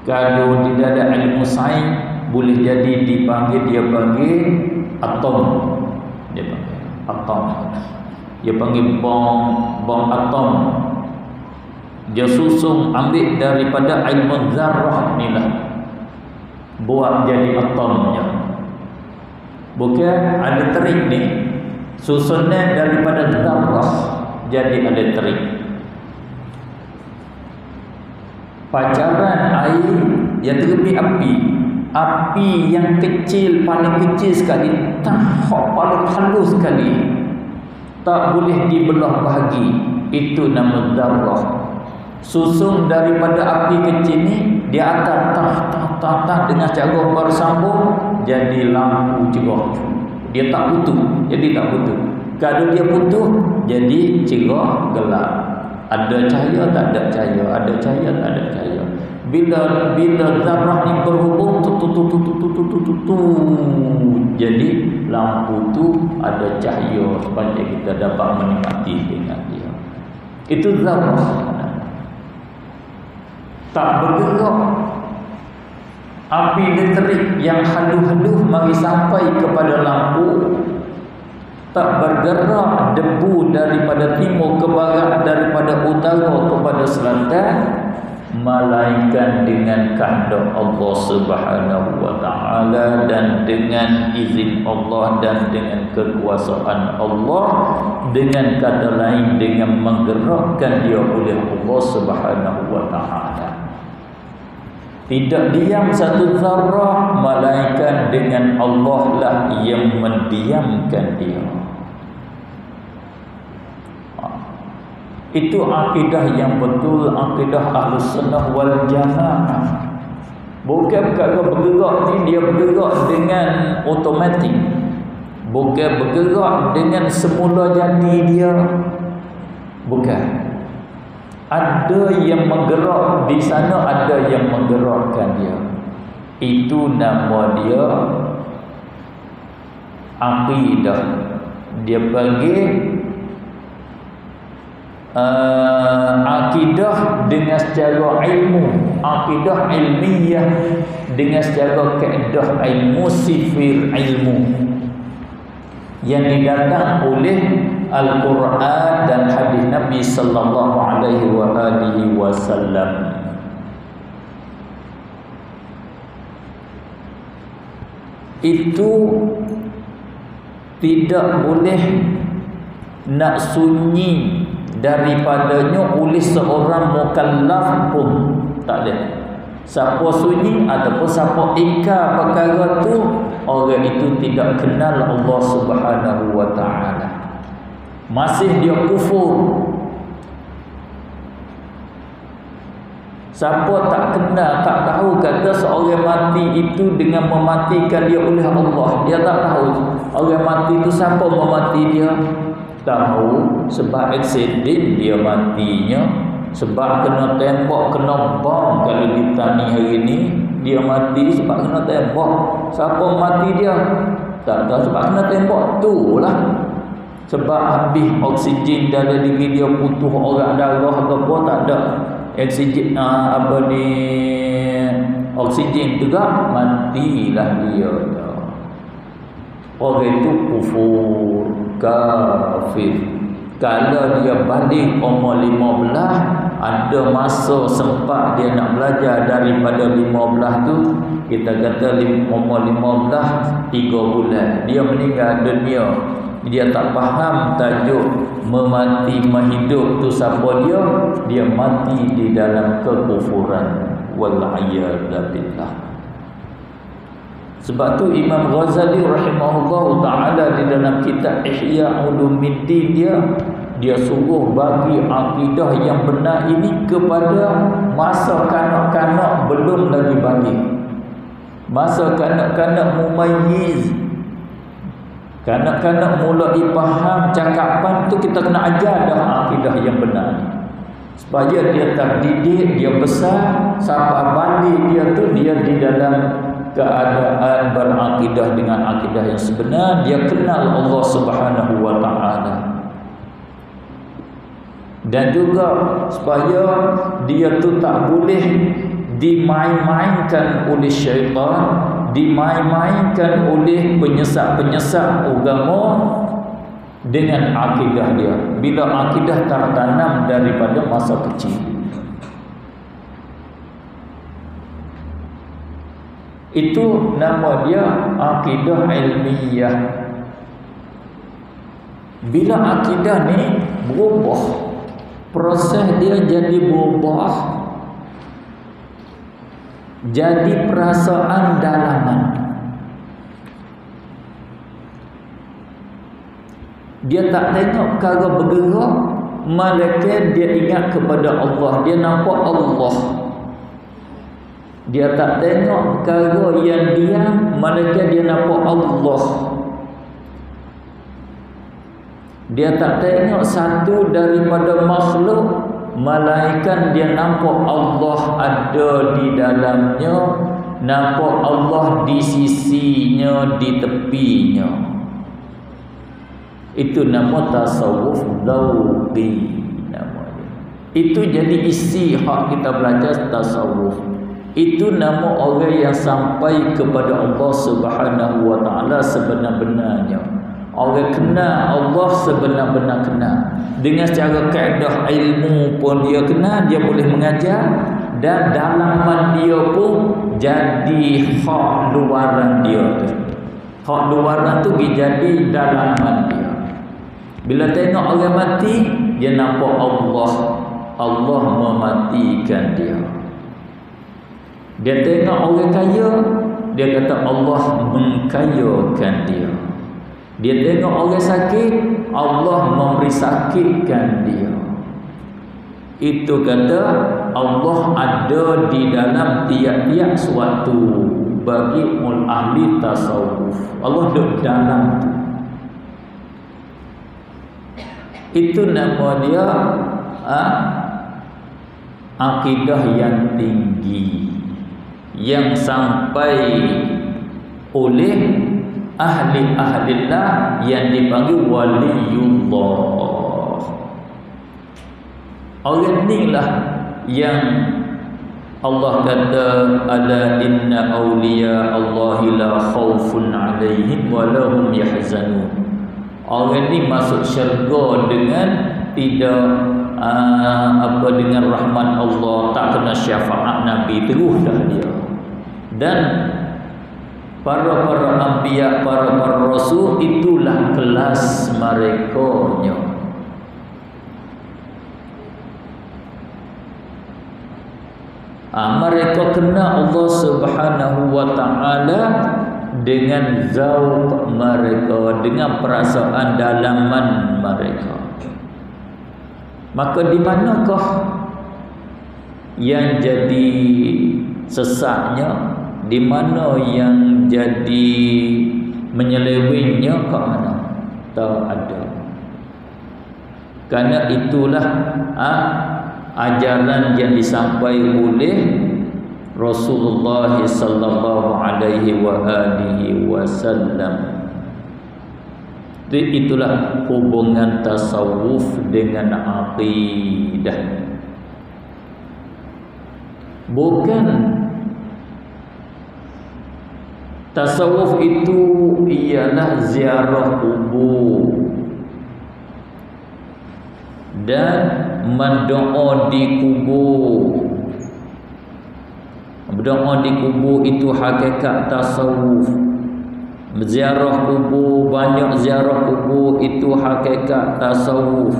Kalau tidak ada ilmu sains, boleh jadi dipanggil, dia panggil atom. Dia panggil atom. Dia panggil bom atom. Dia susun, ambil daripada ilmu zarrah ni lah, buat jadi atomnya. Bukan ada trik ni, susunnya daripada zarrah jadi ada trik. Pancaran air yang terlebih api, api yang kecil, paling kecil sekali, tahap paling halus sekali, tak boleh dibelah bahagi. Itu nama zarrah. Susun daripada api kecil ni, dia akan tah dengan cara bersambung jadi lampu cerah. Dia tak putus, jadi tak putus. Kalau dia putus, jadi cerah gelap. Ada cahaya, tak ada cahaya, ada cahaya, tak ada cahaya. Bila zarrah ni berhubung, jadi lampu tu ada cahaya supaya kita dapat menikmati dengan dia. Itu zarrah. Tak bergerak. Api elektrik yang halus-halus mari sampai kepada lampu, tak bergerak. Debu daripada timur ke barat, daripada utara kepada selatan, melainkan dengan kehendak Allah Subhanahu wa taala, dan dengan izin Allah, dan dengan kekuasaan Allah, dengan kata lain dengan menggerakkan dia oleh Allah Subhanahu wa taala. Tidak diam satu zarrah, melainkan dengan Allah lah yang mendiamkan dia. Itu akidah yang betul, akidah Ahlus Sunnah wal Jamaah. Bukan perkara bergerak ni dia bergerak dengan automatik, bukan bergerak dengan semula jadi dia. Bukan. Ada yang menggerak di sana, ada yang menggerakkan dia. Itu nama dia akidah. Dia panggil akidah dengan secara ilmu, akidah ilmiah dengan secara kaedah ilmu, sifir ilmu yang didatang oleh Al-Quran dan hadis Nabi sallallahu alaihi wasallam. Itu tidak boleh nak sunyi daripadanya oleh seorang mukallaf pun, tak ada. Siapa sunyi ataupun siapa ingkar perkara tu, orang itu tidak kenal Allah Subhanahu wa taala. Masih dia kufur. Siapa tak kenal, tak tahu kata seorang mati itu dengan mematikan dia oleh Allah. Dia tak tahu orang mati itu siapa memati dia. Tahu sebab aksiden dia matinya, sebab kena tembak, kena bom. Kalau di Tani hari ni dia mati sebab kena tembak. Siapa mati dia? Tak tahu sebab kena tembak tu lah. Sebab habis oksigen dalam diri dia, putus orang darah ke apa, tak ada oksigen oksigen juga, matilah dia. Orang itu kufur, kafir. Kalau dia balik umur 15, ada masa sempat dia nak belajar daripada 15 tu, kita kata umur 15 3 bulan dia meninggal dunia. Dia tak faham tajuk memati menghidup tu siapa dia mati di dalam kekufuran. Wal-'iyadzu billah. Sebab tu Imam Ghazali rahimahullah ta'ala di dalam kitab Ihya Ulumuddin dia suruh bagi akidah yang benar ini kepada masa kanak-kanak belum lagi balik. Masa kanak-kanak mumayyiz, kanak-kanak mulai faham cakapan tu, kita kena ajar dah akidah yang benar ni. Supaya dia terdidik, dia besar, sampai balik dia tu dia di dalam keadaan berakidah dengan akidah yang sebenar. Dia kenal Allah Subhanahu wa taala. Dan juga supaya dia tu tak boleh dimain-mainkan oleh syaitan, dimain-mainkan oleh penyesat-penyesat agama dengan akidah dia. Bila akidah tertanam daripada masa kecil, itu nama dia akidah ilmiah. Bila akidah ni berubah, proses dia jadi berubah, jadi perasaan dalaman. Dia tak tengok perkara bergerak, malaikat dia ingat kepada Allah, dia nampak Allah. Dia tak tengok perkara yang diam, malaikat dia nampak Allah. Dia tak tengok satu daripada makhluk, malaikat dia nampak Allah ada di dalamnya, nampak Allah di sisinya, di tepinya. Itu nama tasawuf dzauqi namanya. Itu jadi isi hak kita belajar tasawuf. Itu nama orang yang sampai kepada Allah Subhanahu wa taala sebenar-benarnya. Orang kenal Allah sebenar-benar kenal. Dengan secara kaedah ilmu pun dia kenal, dia boleh mengajar, dan dalaman dia pun jadi hak luaran dia tu. Hak luaran tu jadi dalaman dia. Bila tengok orang mati, dia nampak Allah. Allah mematikan dia. Dia tengok orang kaya, dia kata Allah mengkayakan dia. Dia tengok orang sakit, Allah memberi sakitkan dia. Itu kata Allah ada di dalam tiap-tiap suatu bagi ahli tasawuf. Allah ada dalam tu. Itu nama dia akidah yang tinggi, yang sampai oleh ahli-ahlillah yang dipanggil waliullah. Orang inilah yang Allah kata ala inna awliya Allahi la khawfun alaihim wa lahum yahzanun. Orang ni masuk syurga dengan tidak dengan rahmat Allah, tak kena syafaat Nabi, terus dah dia. Dan para anbiya, para rasul, itulah kelas merekanya. Mereka kena Allah Subhanahu wa ta'ala dengan zauq mereka, dengan perasaan dalaman mereka. Maka di manakah yang jadi sesaknya, di mana yang jadi menyelewengnya, kat mana? Tak ada. Karena itulah ajaran yang disampaikan oleh Rasulullah sallallahu alaihi wa alihi wasallam. Itulah hubungan tasawuf dengan aqidah. Bukan tasawuf itu ialah ziarah kubur dan mendoa di kubur. Berdoa di kubur itu hakikat tasawuf. Ziarah kubur, banyak ziarah kubur itu hakikat tasawuf.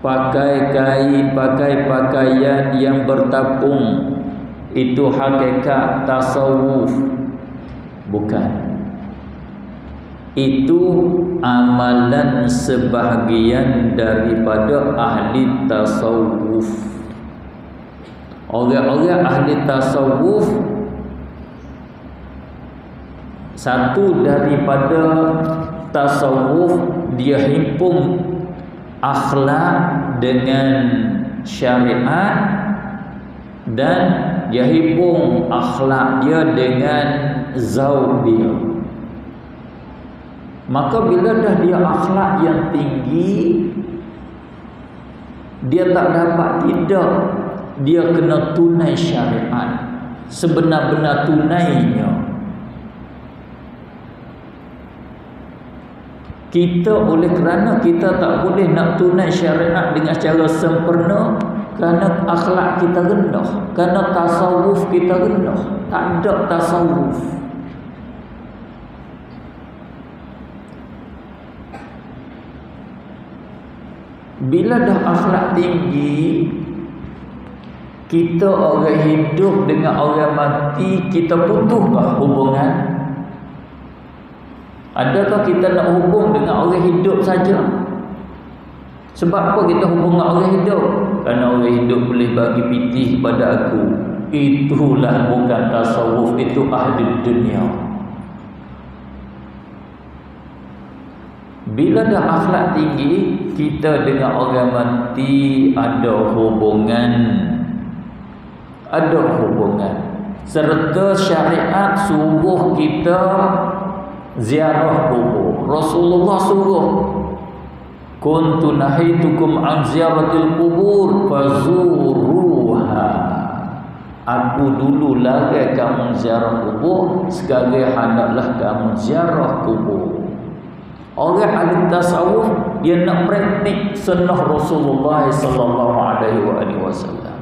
Pakai kain, pakai pakaian yang bertapung, itu hakikat tasawuf. Bukan. Itu amalan sebahagian daripada ahli tasawuf. Orang-orang ahli tasawuf, satu daripada tasawuf, dia himpun akhlak dengan syariat, dan dia himpun akhlak dia dengan zauq dia. Maka bila dah dia akhlak yang tinggi, dia tak dapat tidak, dia kena tunai syariat sebenar-benar tunainya. Kita oleh kerana kita tak boleh nak tunai syariat dengan cara sempurna, kerana akhlak kita rendah, kerana tasawuf kita rendah, tak ada tasawuf. Bila dah akhlak tinggi, kita orang hidup dengan orang mati, kita putuskah hubungan? Adakah kita nak hubung dengan orang hidup saja? Sebab apa kita hubung dengan orang hidup? Kerana orang hidup boleh bagi pitih pada aku. Itulah bukan tasawuf, itu ahli dunia. Bila dah akhlak tinggi, kita dengan orang mati ada hubungan. Ada hubungan. Serta syariat suruh kita ziarah kubur. Rasulullah suruh, kuntu nahitukum an ziaratil kubur fazuruha. Aku dulu larang kamu ziarah kubur, sekarang hendaklah kamu ziarah kubur. Orang ahli tasawuf, dia nak praktik sunnah Rasulullah sallallahu alaihi wasallam.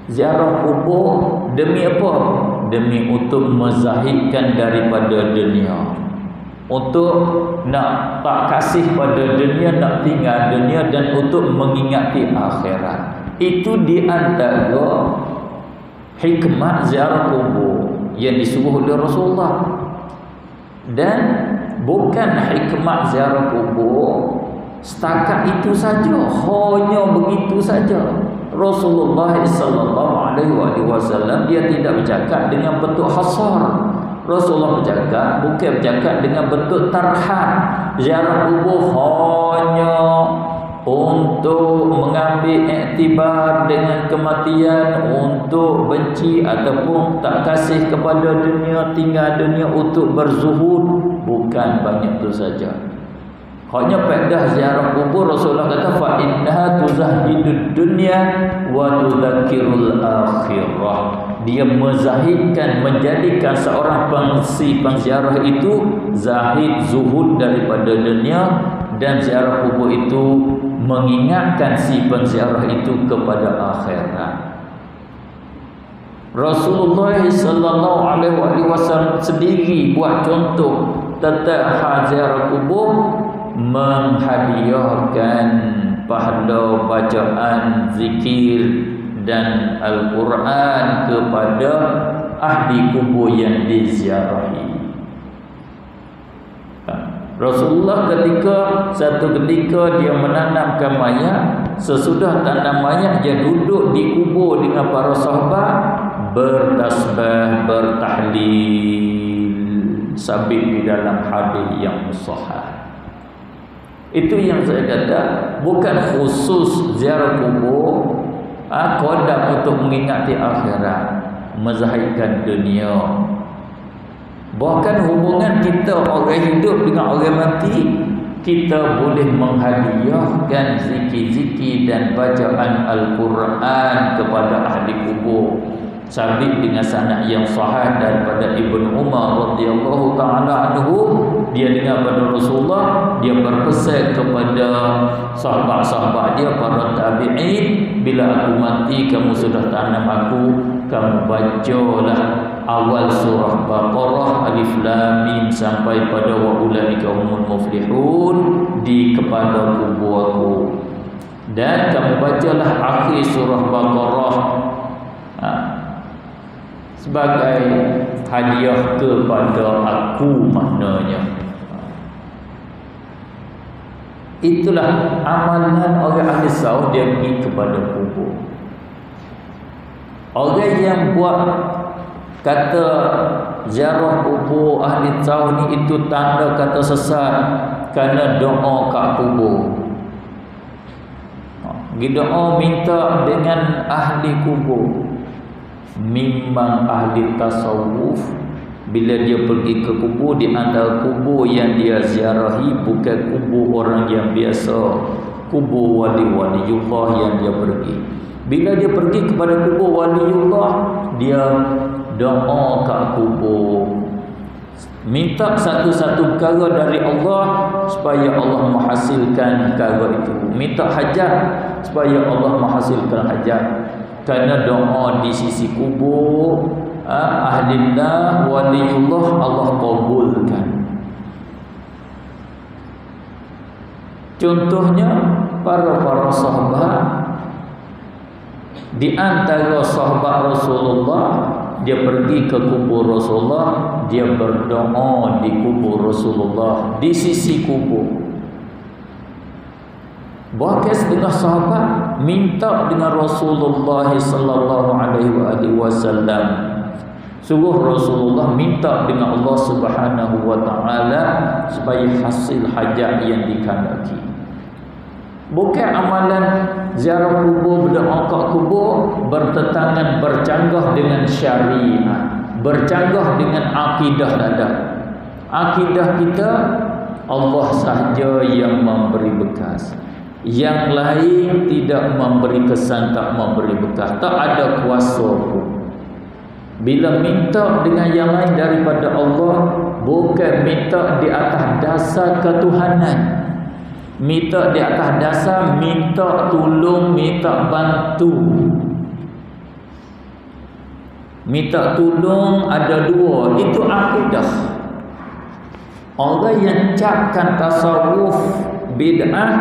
Ziarah kubur demi apa? Demi untuk menzahidkan daripada dunia, untuk nak tak kasih pada dunia, nak tinggal dunia, dan untuk mengingati akhirat. Itu di antara hikmah ziarah kubur yang disuruh oleh Rasulullah. Dan bukan hikmah ziarah kubur setakat itu saja, hanya begitu saja. Rasulullah sallallahu alaihi wasallam dia tidak bercakap dengan bentuk hasar. Rasulullah bercakap bukan bercakap dengan bentuk tarhad. Ziarah kubur hanya untuk mengambil iktibar dengan kematian, untuk benci ataupun tak kasih kepada dunia, tinggal dunia untuk berzuhud. Bukan banyak itu saja. Hanya pada ziarah kubur Rasulullah kata fa innaha tuzahidud dunya wa tudzakkirul akhirah. Dia menzahidkan, menjadikan seorang penziarah itu zahid, zuhud daripada dunia, dan ziarah kubur itu mengingatkan si penziarah itu kepada akhirat. Rasulullah sallallahu alaihi wasallam sendiri buat contoh tentang ziarah kubur, menghadiahkan pahala bacaan zikir dan Al-Quran kepada ahli kubur yang diziarahi. Rasulullah satu ketika dia menanamkan mayat, sesudah tanam mayat dia duduk di kubur dengan para sahabat bertasbih, bertahlil, sabit di dalam hadis yang sahih. Itu yang saya kata, bukan khusus ziarah kubur kodam untuk mengingati akhirat, menzahirkan dunia. Bahkan hubungan kita orang hidup dengan orang mati, kita boleh menghadiahkan zikir-zikir dan bacaan Al-Quran kepada ahli kubur. Sabit dengan sanad yang sahih daripada Ibnu Umar radhiyallahu taala anhu, dia dengar pada Rasulullah, dia berpesan kepada sahabat-sahabat dia, para tabi'in, bila aku mati kamu sudah tanam aku, kamu bacalah awal surah Baqarah Alif Lam Mim sampai pada wa ulaika humul muflihun di kepala kubur aku, dan kamu bacalah akhir surah Baqarah sebagai hadiah kepada aku, maknanya. Itulah amalan orang ahli saud, dia pergi kepada kubur. Orang yang buat kata ziarah kubur ahli saud ni itu tanda kata sesat, kerana doa kat kubur. Doa minta dengan ahli kubur. Memang ahli tasawuf, bila dia pergi ke kubur, di antara kubur yang dia ziarahi bukan kubur orang yang biasa, kubur wali-waliullah yang dia pergi. Bila dia pergi kepada kubur waliullah, dia doa kat kubur, minta satu-satu perkara dari Allah supaya Allah menghasilkan perkara itu, minta hajat supaya Allah menghasilkan hajat. Kerana doa di sisi kubur ahlillah waliullah Allah kabulkan. Contohnya para sahabat, di antara sahabat Rasulullah, dia pergi ke kubur Rasulullah, dia berdoa di kubur Rasulullah, di sisi kubur. Bahkan setengah sahabat minta dengan Rasulullah sallallahu alaihi wasallam, suruh Rasulullah minta dengan Allah Subhanahu wa taala supaya hasil hajat yang dikehendaki. Bukan amalan ziarah kubur, berdoa kat kubur bertentangan, bercanggah dengan syariat, bercanggah dengan akidah dada. Akidah kita, Allah sahaja yang memberi bekas, yang lain tidak memberi kesan, tak memberi bekas, tak ada kuasa pun. Bila minta dengan yang lain daripada Allah, bukan minta di atas dasar ketuhanan, minta di atas dasar minta tolong, minta bantu. Minta tolong ada dua, itu akidah. Orang yang capkan tasawuf bid'ah,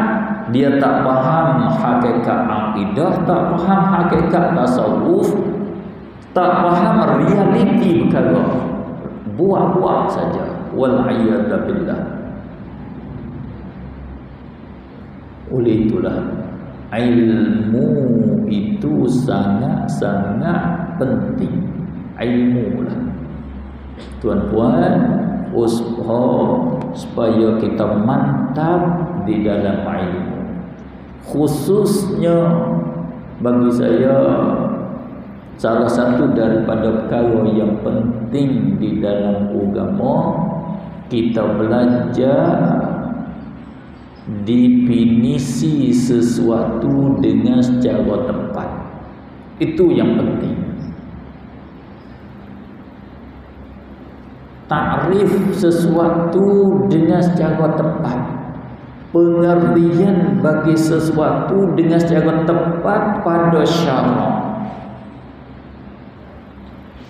dia tak faham hakikat akidah, tak faham hakikat tasawuf, tak faham realiti perkara, buat-buat saja. Wal-'iyadzu billah. Oleh itulah ilmu itu sangat-sangat penting. Ilmu lah, tuan-tuan, usaha supaya kita mantap di dalam ilmu. Khususnya bagi saya, salah satu daripada perkara yang penting di dalam agama, kita belajar definisi sesuatu dengan secara tepat. Itu yang penting. Takrif sesuatu dengan secara tepat, pengertian bagi sesuatu dengan secara tepat pada syarak.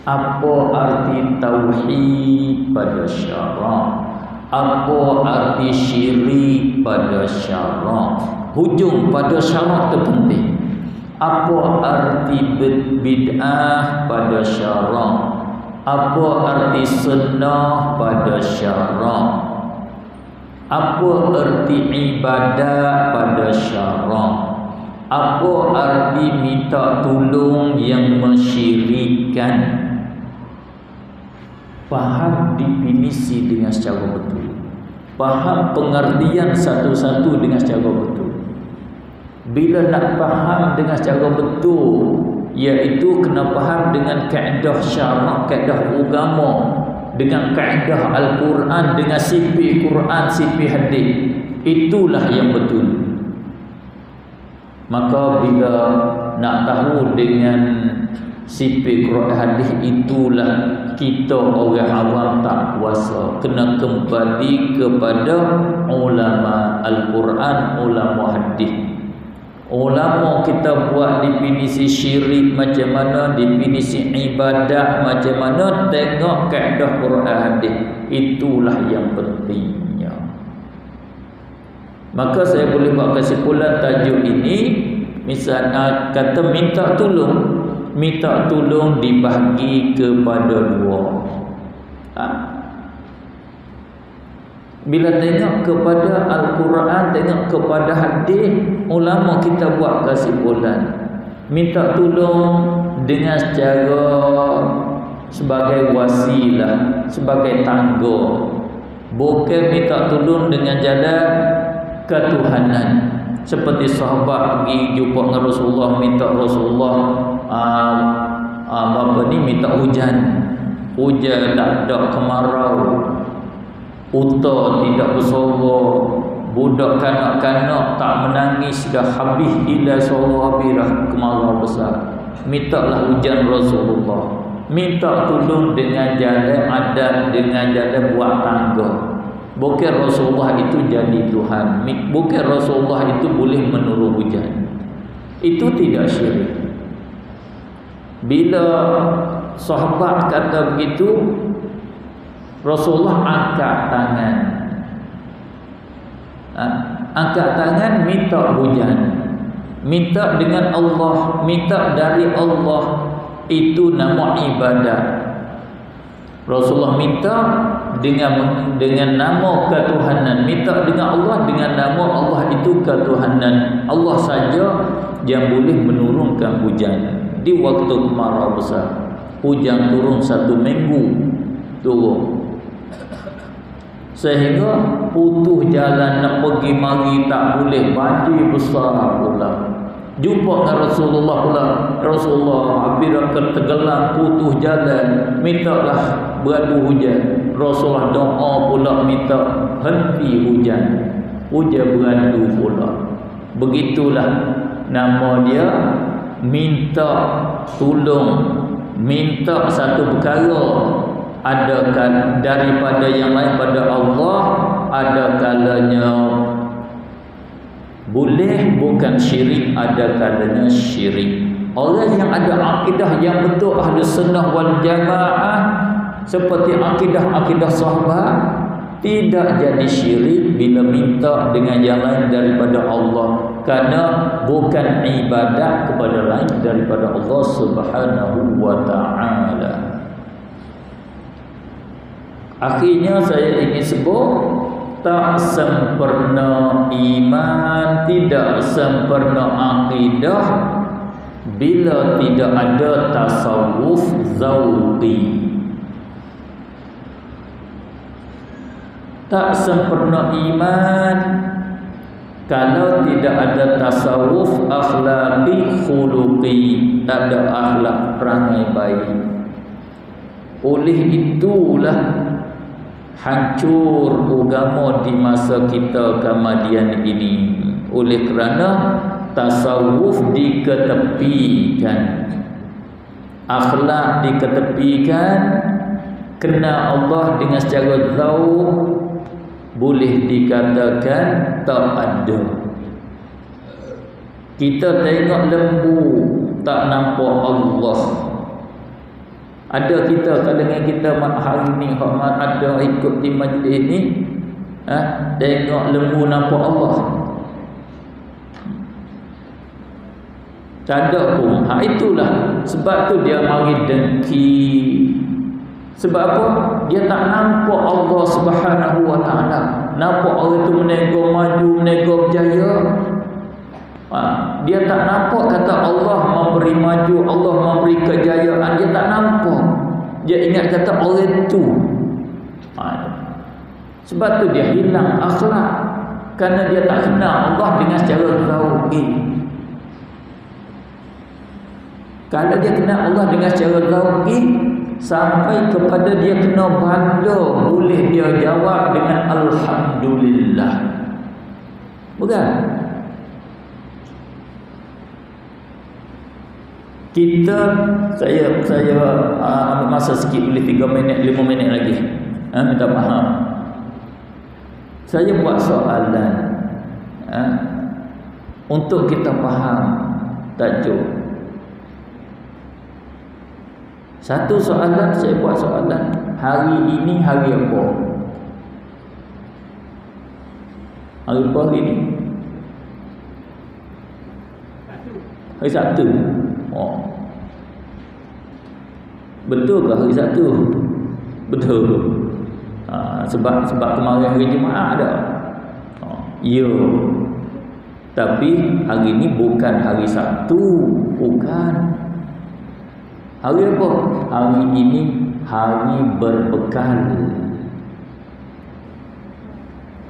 Apa arti tauhid pada syarak? Apa arti syirik pada syarak? hujung pada syarak terpenting. Apa arti bid'ah pada syarak? Apa arti sunnah pada syarak? Apa arti ibadat pada syarak? Apa arti minta tolong yang mensyirikkan? Faham definisi dengan secara betul. Faham pengertian satu-satu dengan secara betul. Bila nak faham dengan secara betul, iaitu kena faham dengan kaedah syarak, kaedah agama, dengan kaedah Al-Quran, dengan sifat Quran, sifat hadis. Itulah yang betul. Maka bila nak tahu dengan sifat Quran hadis, itulah kita orang awam tak kuasa. Kena kembali kepada ulama Al-Quran, ulama hadis. Ulama kita buat definisi syirik macam mana, definisi ibadat macam mana, tengok kaedah Quran hadis. Itulah yang pentingnya. Maka saya boleh buat kesimpulan tajuk ini, misalnya kata minta tolong. Minta tolong dibahagi kepada dua. Bila tengok kepada Al-Quran, tengok kepada hadis, ulama kita buat kesimpulan. Minta tolong dengan secara sebagai wasilah, sebagai tangga. Bukan minta tolong dengan jalan ketuhanan. Seperti sahabat pergi jumpa dengan Rasulullah, minta Rasulullah minta hujan. Hujan tak ada, kemarau, unta tidak bersuara, budak kanak-kanak tak menangis, dah habis ila suara habirah, kemarau besar. Mintalah hujan Rasulullah. Minta tolong dengan jalan adat, dengan jalan buat tangga. Bukan Rasulullah itu jadi Tuhan, bukan Rasulullah itu boleh menurun hujan. Itu tidak syirik. Bila sahabat kata begitu, Rasulullah angkat tangan. Angkat tangan minta hujan. Minta dengan Allah, minta dari Allah. Itu nama ibadat. Rasulullah minta dengan nama ketuhanan. Minta dengan Allah, dengan nama Allah itu ketuhanan. Allah saja yang boleh menurunkan hujan. Di waktu kemarau besar, hujan turun 1 minggu turun, sehingga putus jalan nak pergi mari tak boleh, banjir besar pula. Jumpa dengan Rasulullah pula, Rasulullah bila tergelam putus jalan, mintalah beradu hujan. Rasulullah doa pula minta henti hujan, hujan beradu pula. Begitulah nama dia, minta tolong, minta satu perkara. Ada daripada yang lain pada Allah, ada kalanya boleh, bukan syirik, ada kalanya syirik. Orang yang ada akidah yang betul ahli sunnah wal jamaah, seperti akidah sahabat, tidak jadi syirik bila minta dengan yang lain daripada Allah, kerana bukan ibadat kepada lain daripada Allah Subhanahu wa ta'ala. Akhirnya saya ingin sebut, tak sempurna iman, tidak sempurna akidah bila tidak ada tasawuf zauqi. Tak sempurna iman kalau tidak ada tasawuf akhlaqi khuluqi, tak ada akhlak perangai baik. Oleh itulah hancur agama di masa kita Ahmadiyah ini, oleh kerana tasawuf diketepikan, akhlak diketepikan. Kena Allah dengan secara zauq boleh dikatakan tak ada. Kita tengok lembu tak nampak Allah. Ada kita kadang kita hari ni ada ikut di majlis ni, tengok lembu nampak Allah. Tak ada pun. Itulah sebab tu dia mari dengki. Sebab apa? Dia tak nampak Allah Subhanahu wa taala. Nampak orang tu menego maju, menego berjaya. Dia tak nampak kata Allah memberi maju, Allah memberi kejayaan. Dia tak nampak. Dia ingat kata orang tu. Sebab tu dia hilang akhlak. Kerana dia tak kenal Allah dengan secara zauqi. Kalau dia kenal Allah dengan secara zauqi, sampai kepada dia kena bangga, boleh dia jawab dengan Alhamdulillah. Bukan? Saya ambil masa sikit, boleh 3 minit 5 minit lagi. Minta faham. Saya buat soalan untuk kita faham tajuk. Satu soalan, saya buat soalan, hari ini hari apa? Hari apa hari ini? Hari Sabtu. Betul ke hari Sabtu? Betul. Sebab kemarin hari Jumaat ada. Ya. Tapi hari ini bukan hari Sabtu, bukan. Hari apa? Hari ini hari berbekal.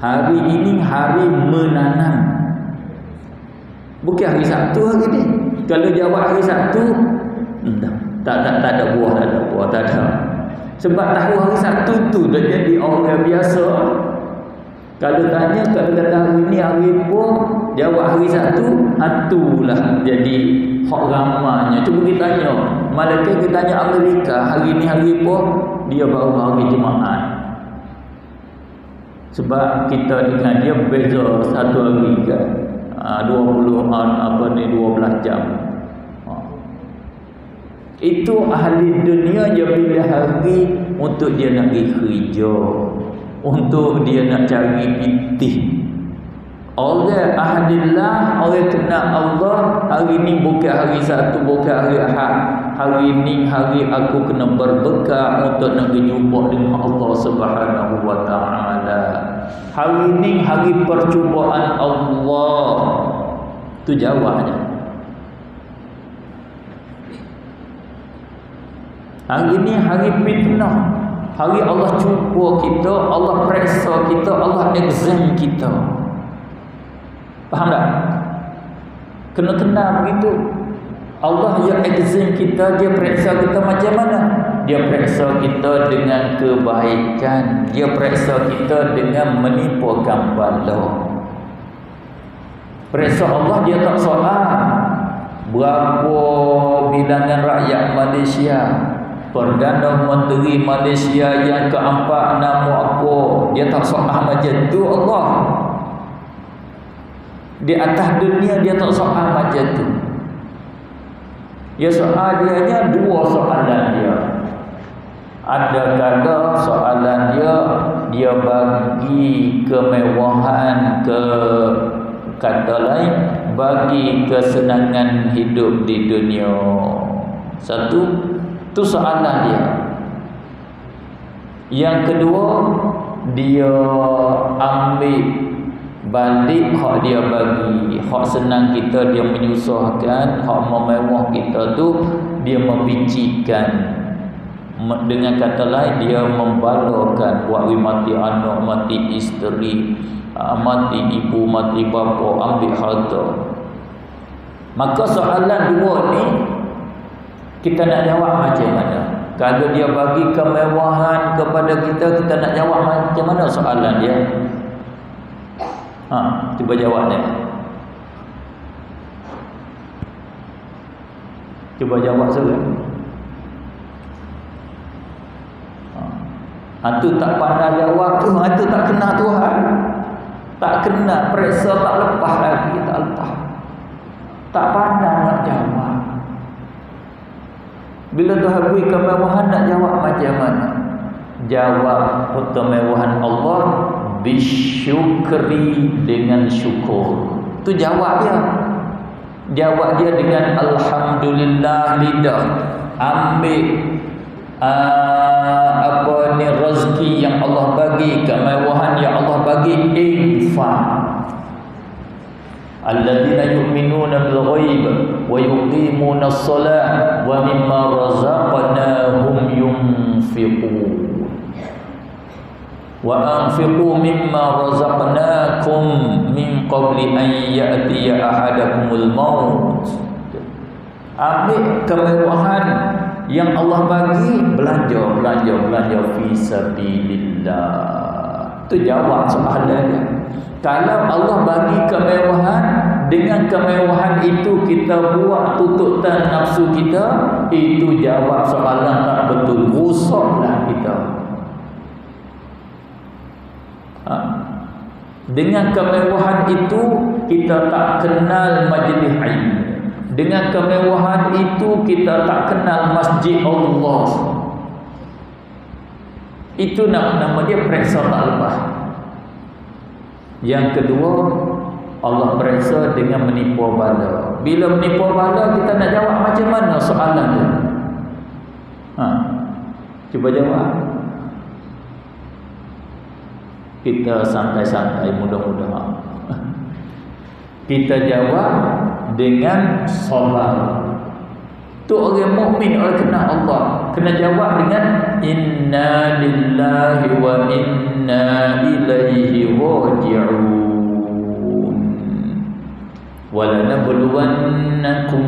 Hari ini hari menanam. Bukan hari Sabtu hari ini. Kalau jawab hari Sabtu, tak ada buah, tak ada. Sebab tahu hari Sabtu tu dah jadi orang biasa. Kalau tanya, kalau kata hari ni hari apa, jawab hari Sabtu, itulah jadi hak ramanya. Cuba kita tanya, malaikat kita tanya Amerika, hari ni hari apa, dia baru hari Jumaat. Sebab kita dengan dia beza satu hari kan, 12 jam. Itu ahli dunia dia pilih hari untuk dia nak pergi kerja, untuk dia nak cari pitih. Orang ahlillah, orang kenal Allah, hari ni bukan hari Sabtu, bukan hari Ahad. Hari ni hari aku kena berbekal untuk nak berjumpa dengan Allah Subhanahu wa taala. Hari ni hari percubaan Allah. Tu jawabnya. Hari ni hari fitnah. Hari Allah cuba kita, Allah periksa kita, Allah exam kita. Faham tak? Kena kenal begitu. Allah yang exam kita, dia periksa kita macam mana? Dia periksa kita dengan kebaikan, dia periksa kita dengan menipukan bala. Periksa Allah dia tak soal berapa bilangan rakyat Malaysia, Perdana Menteri Malaysia yang keempat nama apa, dia tak soal macam tu Allah. Di atas dunia dia tak soal macam tu. Dia soal dia hanya dua soalan dia. Ada kala soalan dia bagi kemewahan, ke kata lain bagi kesenangan hidup di dunia. Satu, tu soalan dia. Yang kedua, dia ambil balik hak dia bagi. Hak senang kita dia menyusahkan, hak memewah kita tu dia mempicikkan. Dengan kata lain dia membalakan, buat mati anak, mati isteri, mati ibu, mati bapa, ambil harta. Maka soalan dua ni kita nak jawab macam mana? Kalau dia bagi kemewahan kepada kita, kita nak jawab macam mana soalan dia? Cuba jawab ni. Cuba jawab sekarang. Itu tak pandai jawab tu, itu tak kenal Tuhan. Tak kenal, periksa tak lepas lagi, tak lepas. Tak pandai nak jawab. Bila Tuhan beri kemewahan, nak jawab macam mana? Jawab kemewahan Allah bisyukri, dengan syukur. Tu jawab dia. Jawab dia dengan alhamdulillah lidah. Ambil rezeki yang Allah bagi, kemewahan yang Allah bagi, infak. Alladzina yu'minuna bil ghaib wa yuqimuna as-salah wa mimma razaqnahum yunfiqun. Wa anfiqu mimma razaqnakum min qabli an ya'tiya ahadakumul maut. Ambil kemewahan yang Allah bagi, belanja fi sabilillah. Tu jawab soalan dia. Kalau Allah bagi kemewahan, dengan kemewahan itu kita buat tuntutan nafsu kita, itu jawab soalan tak betul. Rusaklah kita. Dengan kemewahan itu kita tak kenal majlis ilmu. Dengan kemewahan itu kita tak kenal masjid Allah. Itu nama dia periksa tak lepas. Yang kedua, Allah periksa dengan menipu bala. Bila menipu bala, kita nak jawab macam mana soalan tu? Cuba jawab. Kita santai-santai, mudah-mudahan kita jawab dengan sabar. Tu orang mukmin, orang kenal Allah, kena jawab dengan inna lillahi wa inna ilaihi raji'un. وَلَنَبْلُوَنَّكُمْ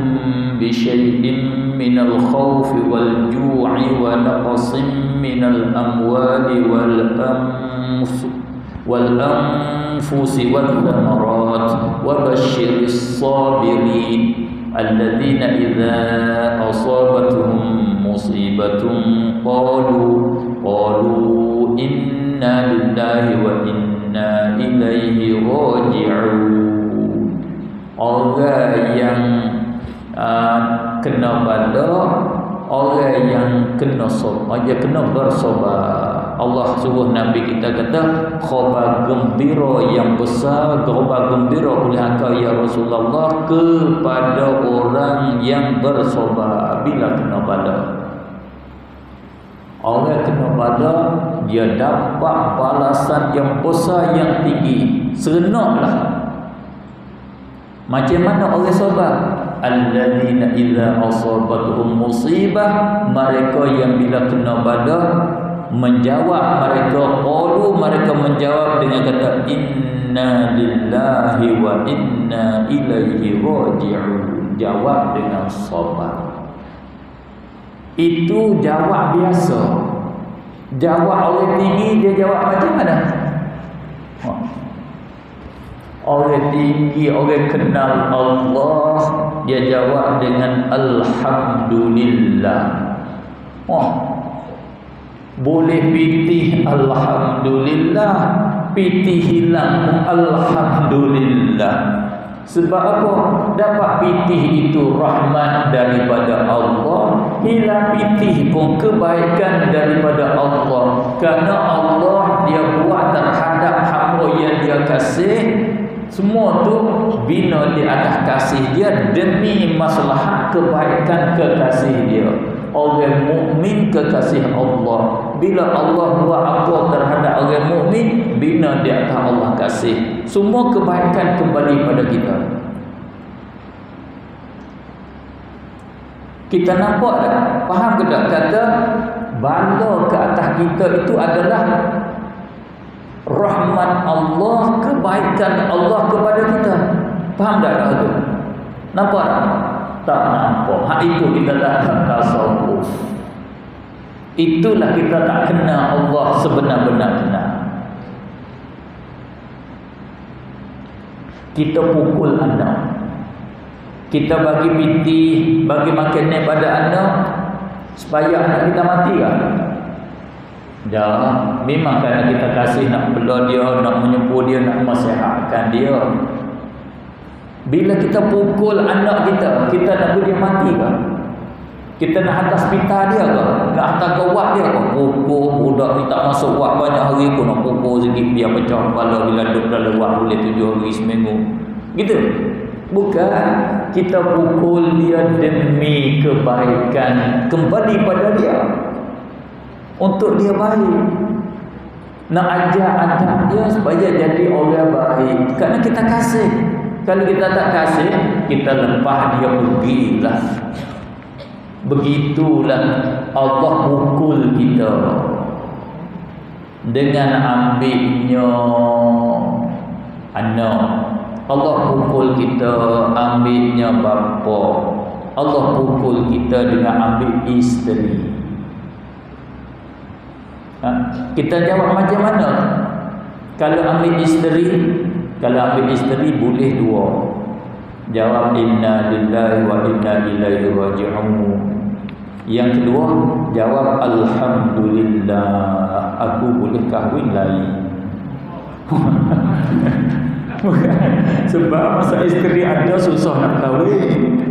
بِشَيْءٍ مِّنَ الْخَوْفِ وَالْجُوعِ وَنَقْصٍ مِّنَ الْأَمْوَالِ وَالْأَنفُسِ وَالثَّمَرَاتِ وَبَشِّرِ الصَّابِرِينَ الَّذِينَ إِذَا أَصَابَتْهُم مُّصِيبَةٌ قَالُوا إِنَّا لِلَّهِ وَإِنَّا إِلَيْهِ راجعون. Orang yang kena bala, orang yang kena sabar, dia kena bersabar. Allah suruh Nabi kita kata, khabar gembira yang besar, khabar gembira oleh engkau ya Rasulullah kepada orang yang bersabar bila kena bala. Orang kena bala, dia dapat balasan yang besar, yang tinggi. Serenaklah. Macam mana orang sabar? Alladzina idza asabatuhum musibah, mereka yang bila kena bala menjawab, mereka menjawab dengan kata inna lillahi wa inna ilaihi raji'un. Jawab dengan sabar. Itu jawab biasa. Jawab orang tinggi, dia jawab macam mana? Orang tinggi, orang kenal Allah, dia jawab dengan alhamdulillah. Boleh pitih alhamdulillah, pitih hilang alhamdulillah. Sebab apa? Dapat pitih itu rahmat daripada Allah, hilang pitih pun kebaikan daripada Allah. Kerana Allah dia buat terhadap hamba yang dia kasih, semua tu bina di atas kasih dia, demi maslahat kebaikan kekasih dia. Orang mukmin kekasih Allah. Bila Allah buat apa terhadap orang mukmin, bina di atas Allah kasih. Semua kebaikan kembali pada kita. Kita nampak tak? Faham ke tak? Kata bala ke atas kita itu adalah rahmat Allah, kebaikan Allah kepada kita. Faham tak tu? Nampak tak? Tak nampak. Hak itu kita tak tasawuf. Itulah kita tak kenal Allah sebenar-benar kenal. Kita pukul anak, kita bagi piti, bagi makanan pada anak supaya anak kita mati kan? Dah, memang kerana kita kasih nak bela dia, nak menyembuh dia, nak nasihatkan dia. Bila kita pukul anak kita, kita nak beri dia mati kan? Kita nak hantar hospital dia ke? Nak hantar ke wad dia ke? Pukul budak ni tak masuk wad banyak hari pun nak pukul sikit biar pecah kepala. Bila duduk dalam wad boleh 7 hari seminggu. Gitu. Bukan kita pukul dia demi kebaikan, kembali pada dia untuk dia baik. Nak ajar anak dia supaya jadi orang baik, kerana kita kasih. Kalau kita tak kasih, kita lepas dia pergilah. Begitulah Allah pukul kita dengan ambilnya anak. Allah pukul kita ambilnya bapa. Allah pukul kita dengan ambil isteri. Kita jawab macam mana? Kalau ambil isteri, boleh dua. Jawab inna lillahi wa inna ilaihi raji'un. Yang kedua, jawab alhamdulillah, aku boleh kahwin lain. Sebab masa isteri ada susah nak kahwin.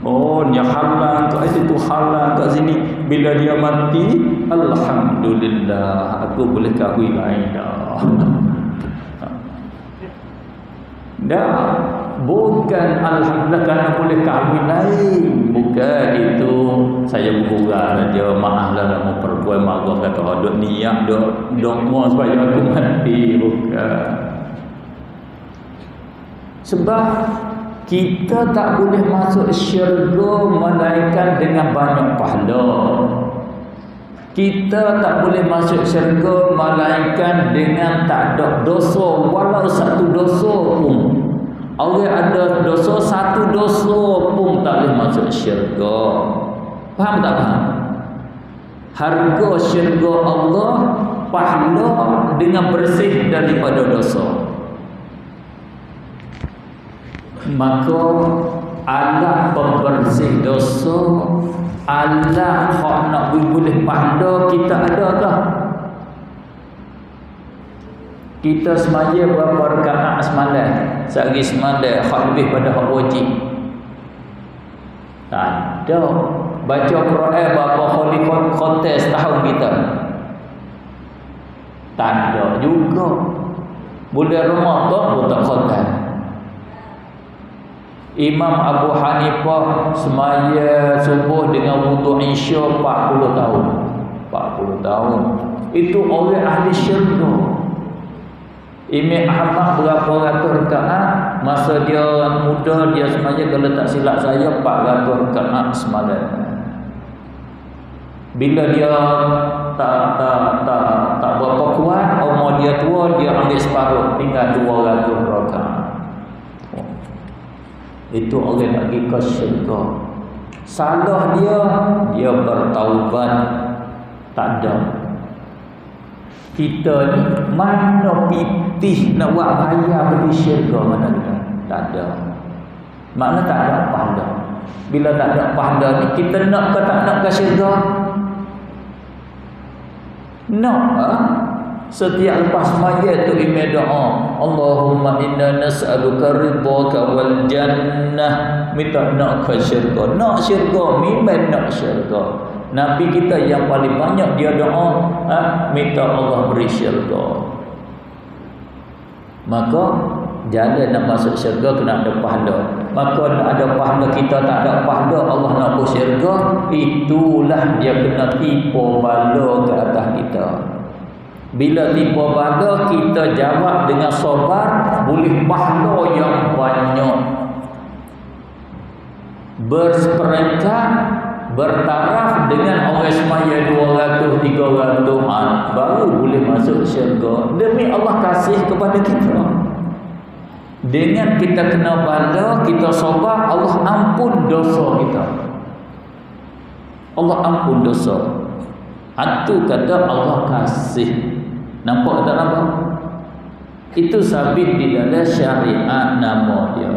Oh, dia halang kat situ, halang kat sini. Bila dia mati, alhamdulillah, aku boleh kahwin lain dah. Dah, bukan alhamdulillah kerana boleh kahwin lain. Bukan itu. Saya bergurau saja, maaflah nama perempuan mak gua kata dok niat dok mau supaya aku mati. Bukan. Sebab kita tak boleh masuk syurga melainkan dengan banyak pahala. Kita tak boleh masuk syurga melainkan dengan tak ada dosa, walau satu dosa pun. Orang ada dosa, satu dosa pun tak boleh masuk syurga. Faham tak faham? Harga syurga Allah pahala dengan bersih daripada dosa. Maka Allah pembersih dosa, Allah hak nak boleh pahala kita adakah? Kita semaya berapa rakaat semalam? Sehari semalam hak lebih pada hak wajib. Tak ada. Baca Quran berapa kali kontes tahun kita? Tak ada juga. Bulan Ramadan pun tak kontes. Imam Abu Hanifah semaya subuh dengan wuduk Isya 40 tahun. 40 tahun. Itu orang ahli syurga. Imam Ahmad berapa ratus rakaat masa dia muda, dia semaya kalau tak silap saya 400 rakaat semalam. Bila dia tak berapa kuat, umur dia tua, dia ambil separuh, tinggal 200 rakaat. Itu orang nak pergi ke syurga. Salah dia bertaubat, tak ada. Kita ni mana pitih nak buat bahaya pergi syurga, mana kita? Tak ada. Makna tak ada pahala. Bila tak ada pahala ni, kita nak ke tak nak ke syurga? Nak. Setiap lepas semaya tu imam doa, Allahumma inna nas'aluka ridhaka wal jannah. Minta nak ke syurga. Nak syurga, memang nak syurga. Nabi kita yang paling banyak dia doa, minta Allah beri syurga. Maka jalan nak masuk syurga kena ada pahala. Maka nak ada pahala, kita tak ada pahala, Allah nak masuk syurga, itulah dia kena tipu bala ke atas kita. Bila tipu bala, kita jawab dengan sabar, boleh pahala yang banyak. Berseperangkat, bertaraf dengan orang semaya 200, 300 baru boleh masuk syurga. Demi Allah kasih kepada kita. Dengan kita kena bala, kita sabar, Allah ampun dosa kita. Allah ampun dosa. Itu kata Allah kasih. Nampak tak nampak? Itu sabit di dalam syariat nama dia.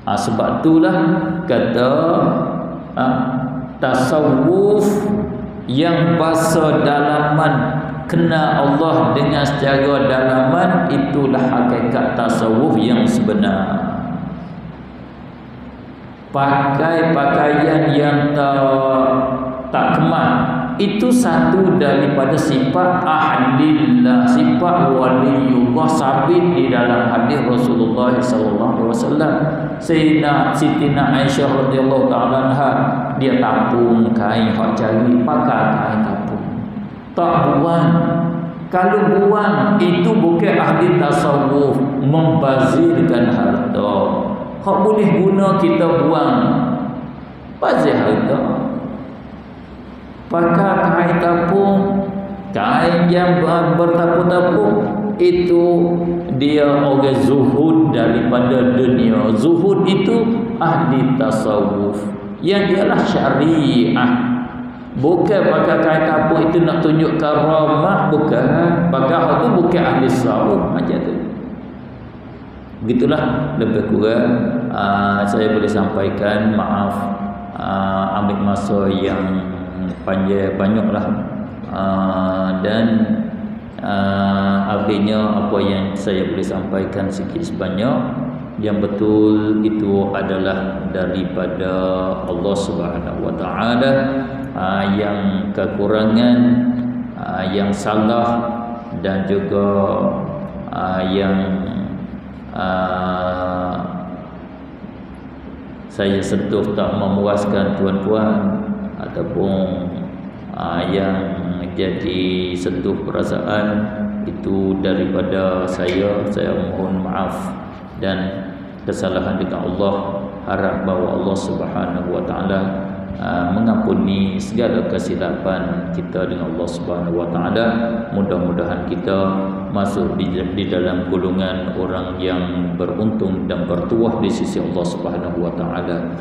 Sebab itulah kata tasawuf yang bahasa dalaman, kenal Allah dengan secara dalaman, itulah hakikat tasawuf yang sebenar. Pakai pakaian yang tak kemat, itu satu daripada sifat ahlillah, sifat waliullah sabit di dalam hadis Rasulullah sallallahu alaihi wasallam. Sayyidina Aisyah radhiyallahu taala anha, dia tapung kain hak cari, pakai kain tapung, tak buang. Kalau buang itu bukan ahli tasawuf, membazirkan harta. Hak boleh guna kita buang, bazir harta. Pakai kain tapung, kain yang bertapung-tapung, itu dia orang zuhud daripada dunia. Zuhud itu ahli tasawuf, yang ialah syariah. Bukan pakai kain tapung itu nak tunjuk karamah, bukan. Pakai hal tu bukan ahli tasawuf macam tu. Begitulah lebih kurang saya boleh sampaikan. Maaf ambil masa yang panjang banyaklah, dan akhirnya apa yang saya boleh sampaikan sikit sebanyak yang betul itu adalah daripada Allah Subhanahu wa taala. Yang kekurangan, yang salah dan juga yang saya sentuh tak memuaskan tuan-tuan ataupun yang jadi sentuh perasaan, itu daripada saya mohon maaf dan kesalahan dekat Allah. Harap bahawa Allah Subhanahu wa taala mengampuni segala kesilapan kita dengan Allah Subhanahu wa taala. Mudah-mudahan kita masuk di dalam golongan orang yang beruntung dan bertuah di sisi Allah Subhanahu wa taala.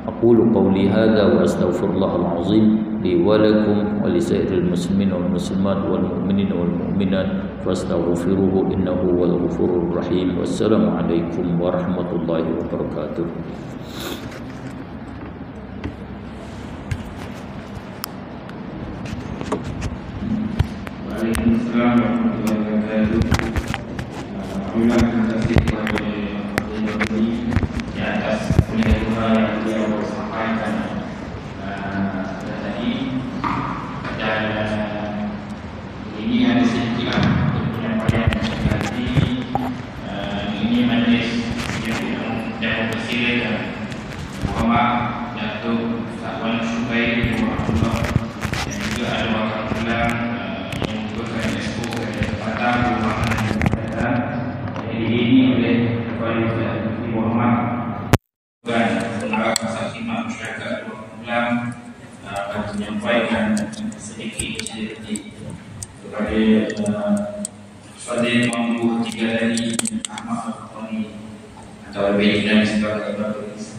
Aqulu qawli hadza wa astaghfirullahal azim li wa lakum wa li sairil muslimin wal muslimat wal mu'minin wal mu'minat fastaghfiruhu innahu wal ghafurur rahim. Wassalamu alaikum warahmatullahi wabarakatuh. Waalaikumsalam warahmatullahi wabarakatuh. Alhamdulillah, terima kasih kepada Tuan ini di atas punya Tuhan yang beliau sampaikan tadi. Dan ini ada sedikit penyampaian nanti. Ini majlis yang bersilakan Muhammad Datuk Sawan Syubair Rahimahullah, dan juga ada wakil pulang ini oleh Ketua Ustaz Muhammad dan pengarah saksi masyarakat Pulang akan menyampaikan sedikit cerita kepada Fadil Mampu Tiga Dari Ahmad Al-Qani atau lebih dan sebagai Bapak Islam.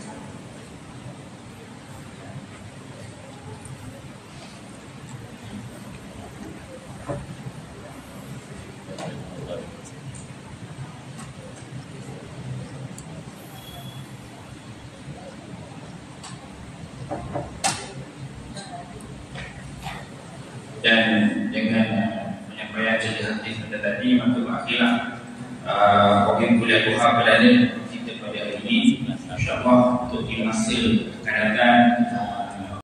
Dan dengan penyampaian cerita pada tadi, maka berakhirlah program kuliah Tuhan pada kita pada hari ini. InsyaAllah untuk di masa akan datang